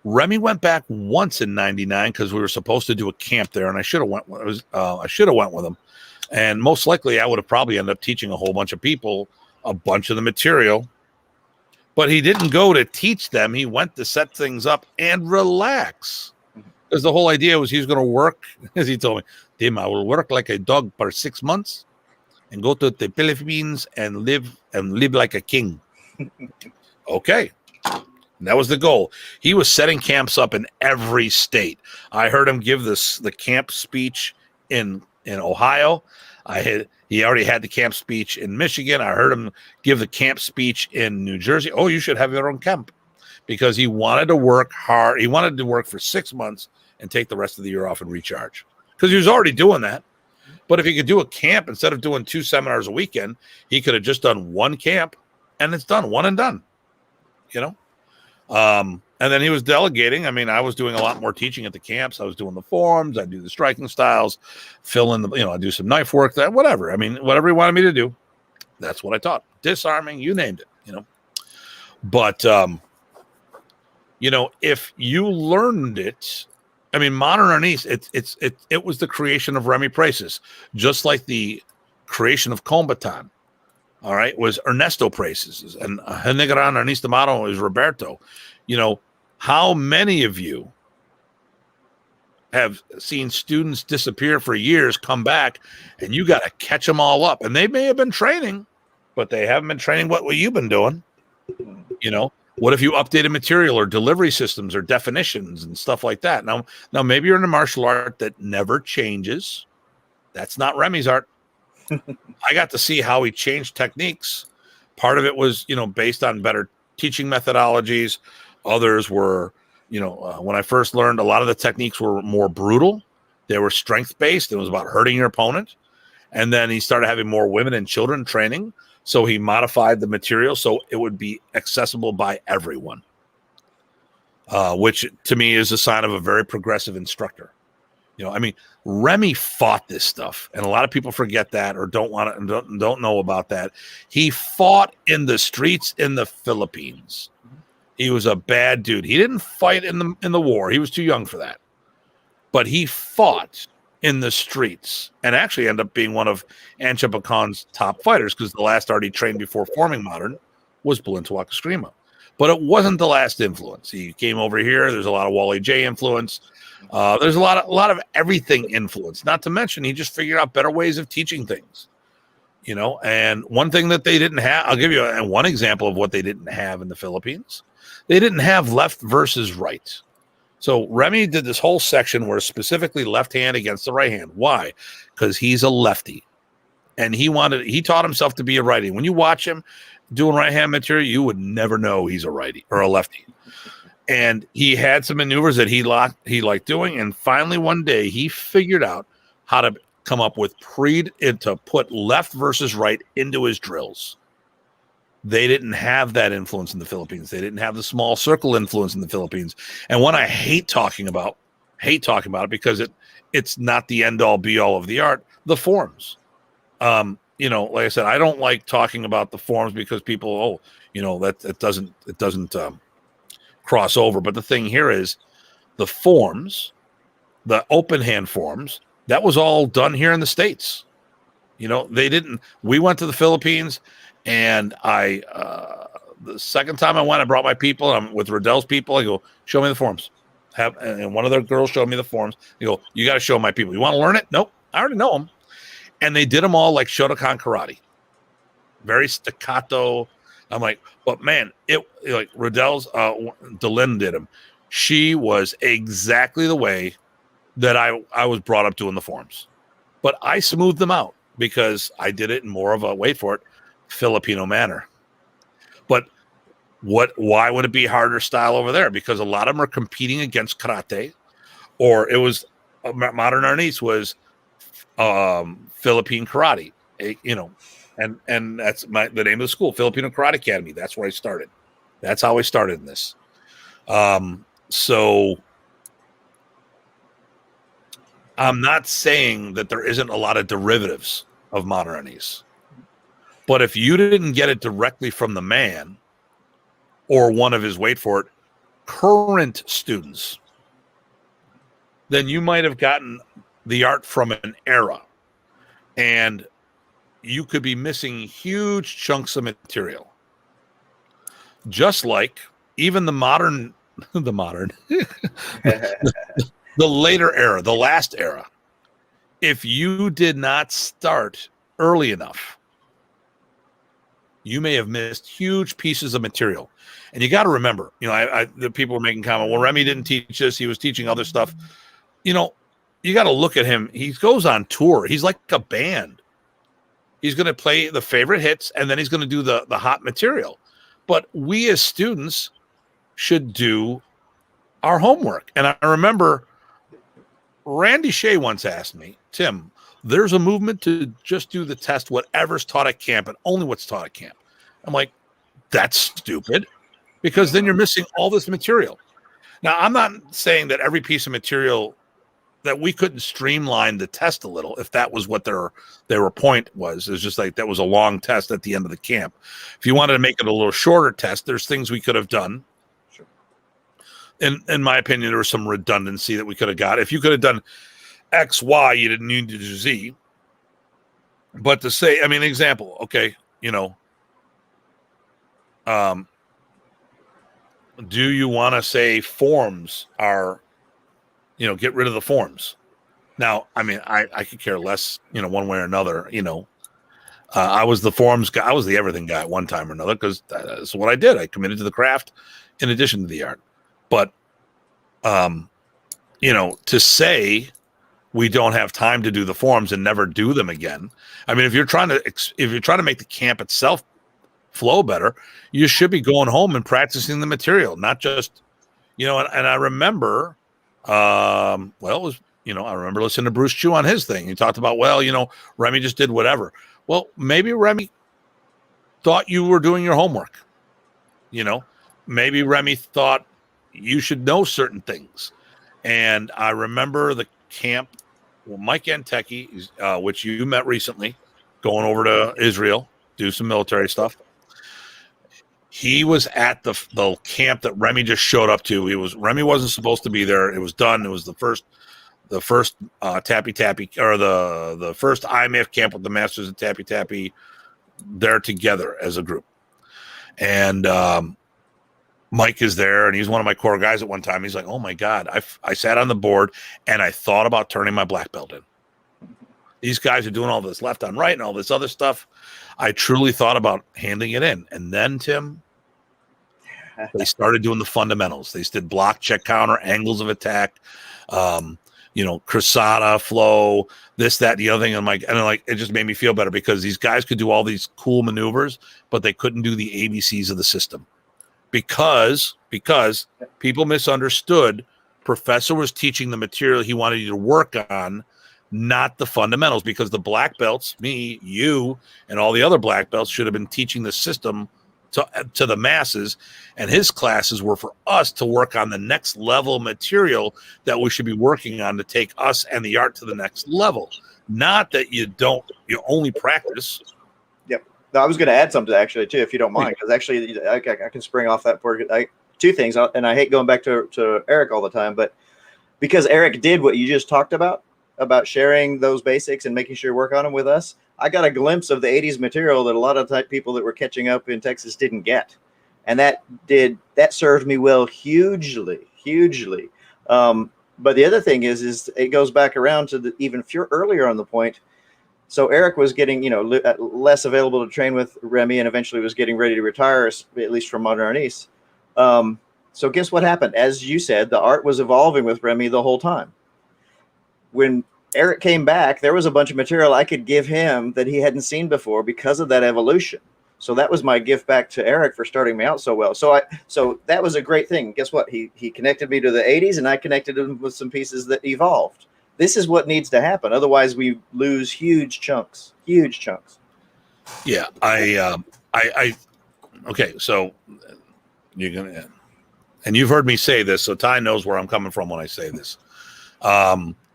Remy went back once in 1999 because we were supposed to do a camp there, and I should have went with him. And most likely I would have probably ended up teaching a whole bunch of people a bunch of the material. But he didn't go to teach them. He went to set things up and relax. Because the whole idea was he was going to work, as he told me, Tim, I will work like a dog for 6 months and go to the Philippines and live like a king. Okay. And that was the goal. He was setting camps up in every state. I heard him give the camp speech in Ohio. He already had the camp speech in Michigan. I heard him give the camp speech in New Jersey. Oh, you should have your own camp. Because he wanted to work hard. He wanted to work for 6 months and take the rest of the year off and recharge. Because he was already doing that. But if he could do a camp instead of doing 2 seminars a weekend, he could have just done one camp and it's done, one and done. You know? And then he was delegating. I mean, I was doing a lot more teaching at the camps. I was doing the forms. I do the striking styles, fill in the, I do some knife work, that whatever. I mean, whatever he wanted me to do, that's what I taught. Disarming, you named it, But, if you learned it, I mean, Modern Arnis, it was the creation of Remy Presas, just like the creation of Combatan. All right, was Ernesto Presas, and Henegran Arnis D'Amato is Roberto. How many of you have seen students disappear for years, come back, and you got to catch them all up? And they may have been training, but they haven't been training what you've been doing. What if you updated material or delivery systems or definitions and stuff like that? Now maybe you're in a martial art that never changes. That's not Remy's art. I got to see how he changed techniques. Part of it was, based on better teaching methodologies. Others were, when I first learned, a lot of the techniques were more brutal. They were strength-based. It was about hurting your opponent. And then he started having more women and children training. So he modified the material so it would be accessible by everyone, which to me is a sign of a very progressive instructor. Remy fought this stuff, and a lot of people forget that or don't know about that. He fought in the streets in the Philippines. He was a bad dude. He didn't fight in the war. He was too young for that. But he fought in the streets and actually ended up being one of Anchabacon's top fighters, because the last art he trained before forming Modern was Balintawak Eskrima. But it wasn't the last influence. He came over here. There's a lot of Wally J influence. There's a lot of everything influence. Not to mention, he just figured out better ways of teaching things. And one thing that they didn't have, I'll give you one example of what they didn't have in the Philippines. They didn't have left versus right. So Remy did this whole section where specifically left hand against the right hand. Why? Because he's a lefty. And he taught himself to be a righty. When you watch him doing right hand material, you would never know he's a righty or a lefty. And he had some maneuvers that he liked doing. And finally one day he figured out how to come up with to put left versus right into his drills. They didn't have that influence in the Philippines. They didn't have the small circle influence in the Philippines. And one I hate talking about it because it's not the end all be all of the art, the forms. Like I said, I don't like talking about the forms because people, it doesn't cross over. But the thing here is the forms, the open hand forms, that was all done here in the States. We went to the Philippines. And the second time I went, I brought my people. I'm with Riddell's people. I go, show me the forms. And one of their girls showed me the forms. They go, you got to show my people. You want to learn it? Nope, I already know them. And they did them all like Shotokan karate, very staccato. I'm like, but man, like Riddell's Delin did them. She was exactly the way that I was brought up doing the forms, but I smoothed them out because I did it in more of a, wait for it, Filipino manner. But why would it be harder style over there? Because a lot of them are competing against karate, or it was Modern Arnis was Philippine karate, and that's the name of the school, Filipino Karate Academy. That's where I started. That's how I started in this. So I'm not saying that there isn't a lot of derivatives of Modern Arnis. But if you didn't get it directly from the man or one of his, wait for it, current students, then you might have gotten the art from an era. and you could be missing huge chunks of material. Just like even the modern, the later era, the last era, if you did not start early enough, you may have missed huge pieces of material. And you got to remember, the people were making comment, well, Remy didn't teach this. He was teaching other stuff. You got to look at him. He goes on tour. He's like a band. He's going to play the favorite hits, and then he's going to do the hot material. But we as students should do our homework. And I remember Randy Shea once asked me, Tim, there's a movement to just do the test, whatever's taught at camp, and only what's taught at camp. I'm like, that's stupid, because then you're missing all this material. Now, I'm not saying that every piece of material that we couldn't streamline the test a little if that was what their point was. It's just like that was a long test at the end of the camp. If you wanted to make it a little shorter test, there's things we could have done. Sure. In my opinion, there was some redundancy that we could have got. If you could have done X, Y, you didn't need to do Z. But to say, example, okay, do you want to say forms are, get rid of the forms? Now, I could care less, one way or another. I was the forms guy. I was the everything guy at one time or another, because that's what I did. I committed to the craft in addition to the art. But, to say we don't have time to do the forms and never do them again. If you're trying to make the camp itself flow better, you should be going home and practicing the material, not just, and I remember, I remember listening to Bruce Chu on his thing. He talked about, Remy just did whatever. Well, maybe Remy thought you were doing your homework. Maybe Remy thought you should know certain things. And I remember the camp, Mike Antecki, which you met recently, going over to Israel, do some military stuff. He was at the camp that Remy just showed up to. Remy wasn't supposed to be there. It was done. It was the first Tappy Tappy, or the first IMF camp with the Masters of Tappy Tappy. They're together as a group, and Mike is there, and he's one of my core guys at one time. He's like, oh my God, I sat on the board and I thought about turning my black belt in. These guys are doing all this left on right and all this other stuff. I truly thought about handing it in. And then, Tim, they started doing the fundamentals. They did block, check, counter, angles of attack, cruçada, flow, this, that, the other thing. And it just made me feel better, because these guys could do all these cool maneuvers, but they couldn't do the ABCs of the system. Because people misunderstood. Professor was teaching the material he wanted you to work on, not the fundamentals, because the black belts, me, you, and all the other black belts should have been teaching the system to the masses, and his classes were for us to work on the next level material that we should be working on to take us and the art to the next level. Not that you only practice. Yep. No, I was going to add something actually too, if you don't mind, because actually I can spring off that part. Two things, and I hate going back to Eric all the time, but because Eric did what you just talked about sharing those basics and making sure you work on them with us, I got a glimpse of the 80s material that a lot of people that were catching up in Texas didn't get. And that served me well hugely. But the other thing is it goes back around to even earlier on the point. So Eric was getting, less available to train with Remy, and eventually was getting ready to retire, at least from Modern Arnis. So guess what happened? As you said, the art was evolving with Remy the whole time. When Eric came back, there was a bunch of material I could give him that he hadn't seen before because of that evolution. So that was my gift back to Eric for starting me out so well. So that was a great thing. Guess what? He connected me to the 80s, and I connected him with some pieces that evolved. This is what needs to happen. Otherwise, we lose huge chunks. Yeah, okay. So you're gonna, and you've heard me say this, so Ty knows where I'm coming from when I say this.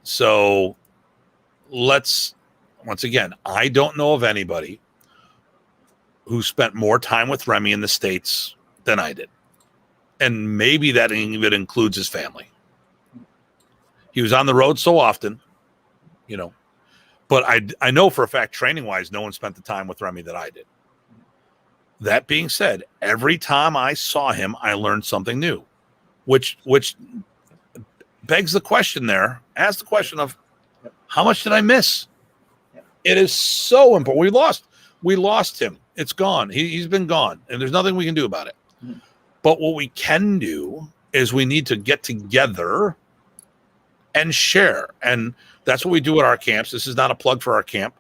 So once again, I don't know of anybody who spent more time with Remy in the States than I did. And maybe that even includes his family. He was on the road so often, But I know for a fact, training wise, no one spent the time with Remy that I did. That being said, every time I saw him, I learned something new, which begs the question there. Ask the question of how much did I miss? It is so important. We lost him. It's gone. He's been gone, and there's nothing we can do about it. Mm-hmm. But what we can do is we need to get together and share. And that's what we do at our camps. This is not a plug for our camp,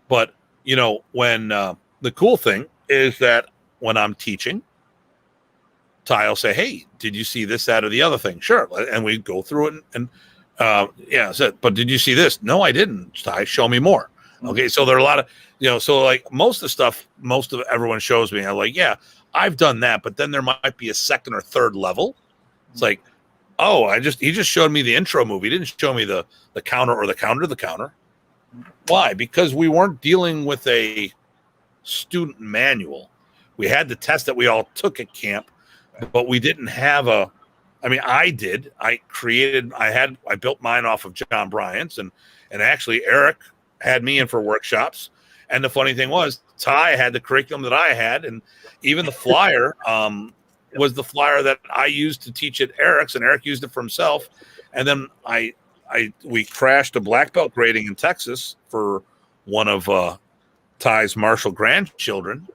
but when the cool thing is that when I'm teaching, Ty will say, "Hey, did you see this, that, or the other thing?" Sure. And we go through it and but did you see this? No, I didn't. Ty, show me more. Okay. So there are a lot of, so like most of the stuff, most of everyone shows me, I'm like, yeah, I've done that. But then there might be a second or third level. It's like, oh, he just showed me the intro movie. He didn't show me the counter or the counter to the counter. Why? Because we weren't dealing with a student manual. We had the test that we all took at camp, but we didn't have I did. I built mine off of John Bryant's, and actually Eric had me in for workshops. And the funny thing was, Ty had the curriculum that I had, and even the flyer was the flyer that I used to teach at Eric's, and Eric used it for himself. And then we crashed a black belt grading in Texas for one of Ty's martial grandchildren,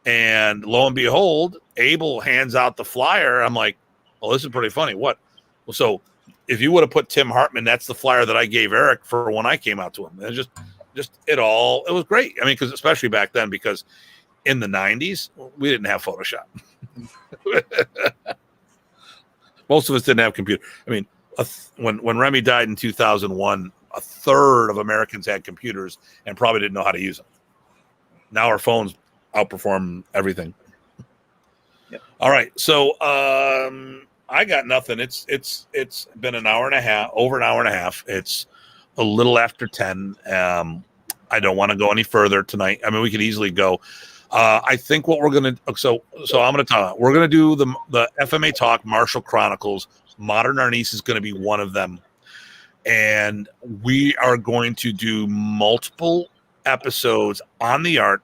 and lo and behold, Abel hands out the flyer. I'm like, "Oh, this is pretty funny." What? Well, so if you would have put Tim Hartman, that's the flyer that I gave Eric for when I came out to him. And it was great. I mean, because especially back then, because in the 90s, we didn't have Photoshop. Most of us didn't have computer. I mean, when Remy died in 2001, a third of Americans had computers and probably didn't know how to use them. Now our phones outperform everything. Yep. All right. So I got nothing. It's been an hour and a half, over an hour and a half. It's a little after 10. I don't want to go any further tonight. I mean, we could easily go. I think what we're going to, so I'm going to talk, we're going to do the FMA Talk Martial Chronicles. Modern Arnis is going to be one of them. And we are going to do multiple episodes on the art,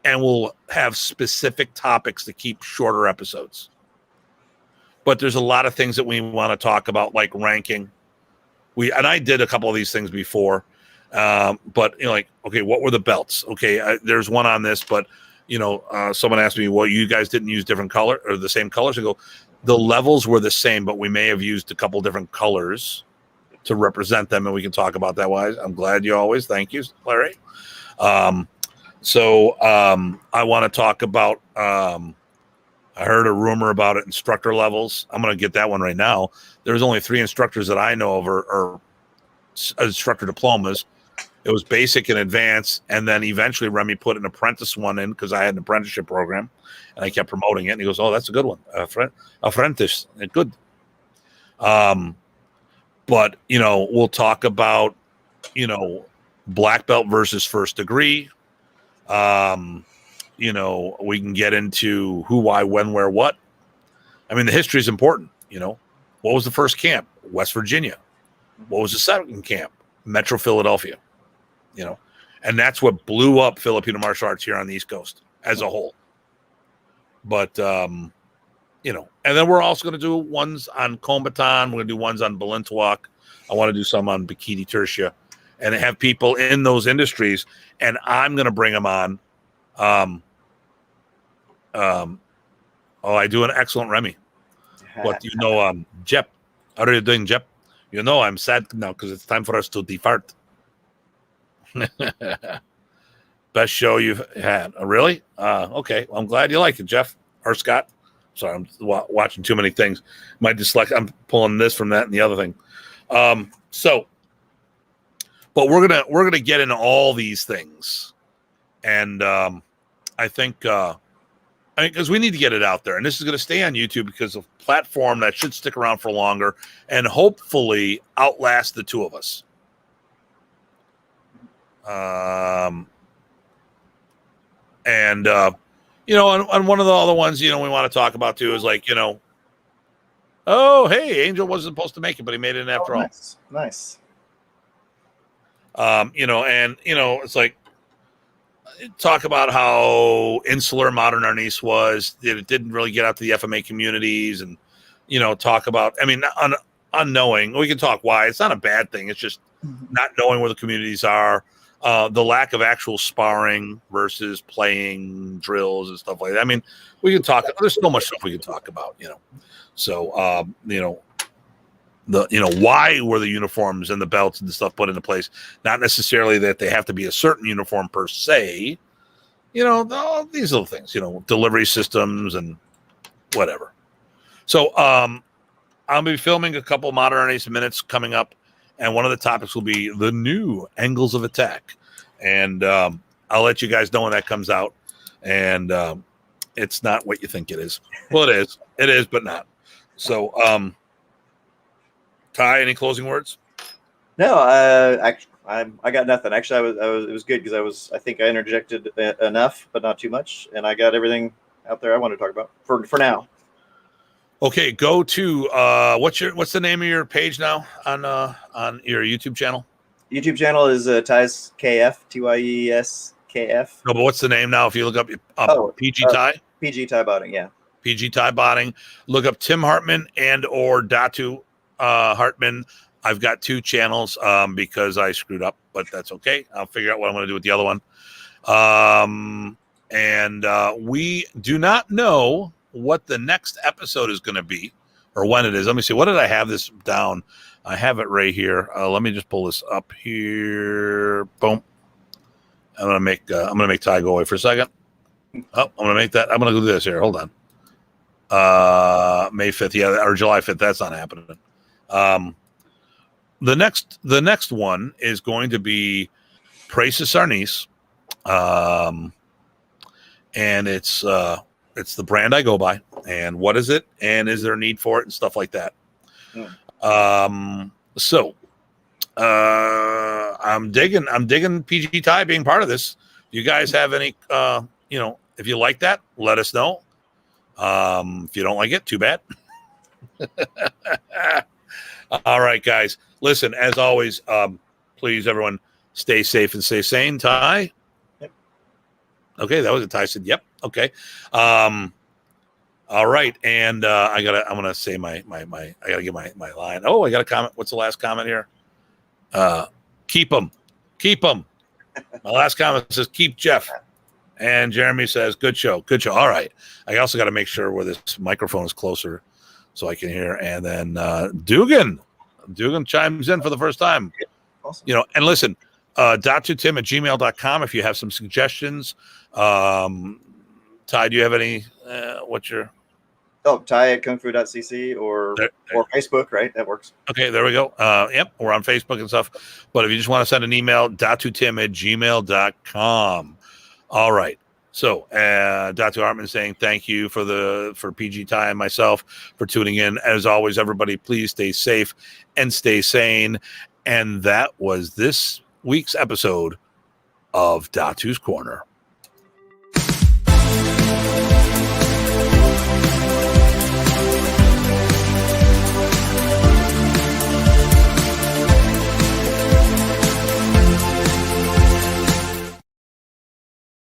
and we'll have specific topics to keep shorter episodes. But there's a lot of things that we want to talk about, like ranking. And I did a couple of these things before, but okay, what were the belts? Okay, there's one on this, but someone asked me, well, you guys didn't use different color or the same colors. I go, the levels were the same, but we may have used a couple different colors to represent them, and we can talk about that. Wise, I'm glad you always. Thank you, Larry. So I want to talk about. I heard a rumor about it, instructor levels. I'm going to get that one right now. There's only 3 instructors that I know of are instructor diplomas. It was basic and advanced, and then eventually Remy put an apprentice one in because I had an apprenticeship program, and I kept promoting it. And he goes, "Oh, that's a good one, apprentice, good." But we'll talk about black belt versus first degree. We can get into who, why, when, where, what. I mean, the history is important. What was the first camp? West Virginia. What was the second camp? Metro Philadelphia. And that's what blew up Filipino martial arts here on the East Coast as a whole. But, and then we're also going to do ones on Kombatan. We're going to do ones on Balintawak. I want to do some on Bikini Tertia, and have people in those industries. And I'm going to bring them on. I do an excellent Remy. What do you know, Jep? How are you doing, Jep? I'm sad now because it's time for us to depart. Best show you've had. Really? Okay. Well, I'm glad you like it, Jeff or Scott. Sorry, I'm watching too many things. My dyslexia. I'm pulling this from that and the other thing. But we're gonna get into all these things, and I think because we need to get it out there, and this is going to stay on YouTube because of a platform that should stick around for longer and hopefully outlast the two of us. And one of the other ones, we want to talk about too is oh, hey, Angel wasn't supposed to make it, but he made it after all. Nice. It's like talk about how insular Modern Arnis was, that it didn't really get out to the FMA communities, and talk about, unknowing. We can talk why. It's not a bad thing. It's just not knowing where the communities are, the lack of actual sparring versus playing drills and stuff like that. I mean, we can talk. There's so much stuff we can talk about, So, why were the uniforms and the belts and the stuff put into place? Not necessarily that they have to be a certain uniform per se. These little things. Delivery systems and whatever. So, I'll be filming a couple Modern Arnis minutes coming up, and one of the topics will be the new angles of attack. And I'll let you guys know when that comes out. And it's not what you think it is. Well, it is. It is, but not. So, Ty, any closing words? No, I got nothing. Actually, it was good because I think I interjected enough, but not too much, and I got everything out there I want to talk about for now. Okay, go to what's the name of your page now on your YouTube channel? YouTube channel is Tyes KF, TYES KF. No, but what's the name now? If you look up PG Ty, PG Ty Botting, yeah. PG Ty Botting. Look up Tim Hartman and or Datu Hartman. I've got two channels because I screwed up, but that's okay. I'll figure out what I'm going to do with the other one. And we do not know what the next episode is going to be or when it is. Let me see. What did I have this down? I have it right here. Let me just pull this up here. Boom. I'm gonna make Ty go away for a second. Oh, I'm gonna make that. I'm gonna do this here. Hold on. May 5th, yeah, or July 5th. That's not happening. The next one is going to be Presas Arnis. And it's the brand I go by, and what is it, and is there a need for it, and stuff like that. So I'm digging PG Ty being part of this. You guys have any if you like that, let us know. If you don't like it, too bad. All right, guys, listen, as always, please everyone stay safe and stay sane. Ty. Okay, that was it. Ty said, "Yep." Okay. All right, and I'm gonna say I gotta give my line. Oh, I got a comment. What's the last comment here? Keep them. My last comment says, "Keep Jeff," and Jeremy says, "Good show. All right. I also got to make sure where this microphone is closer so I can hear. And then Dugan chimes in for the first time. Awesome. And listen. DatuTim@gmail.com if you have some suggestions. Ty, do you have any? What's your? Ty at kungfu.cc or Facebook, right? That works. Okay, there we go. Yep, we're on Facebook and stuff. But if you just want to send an email, DatuTim@gmail.com. All right. So, Datu Hartman saying thank you for PG Ty and myself for tuning in. As always, everybody, please stay safe and stay sane. And that was this week's episode of Datu's Corner.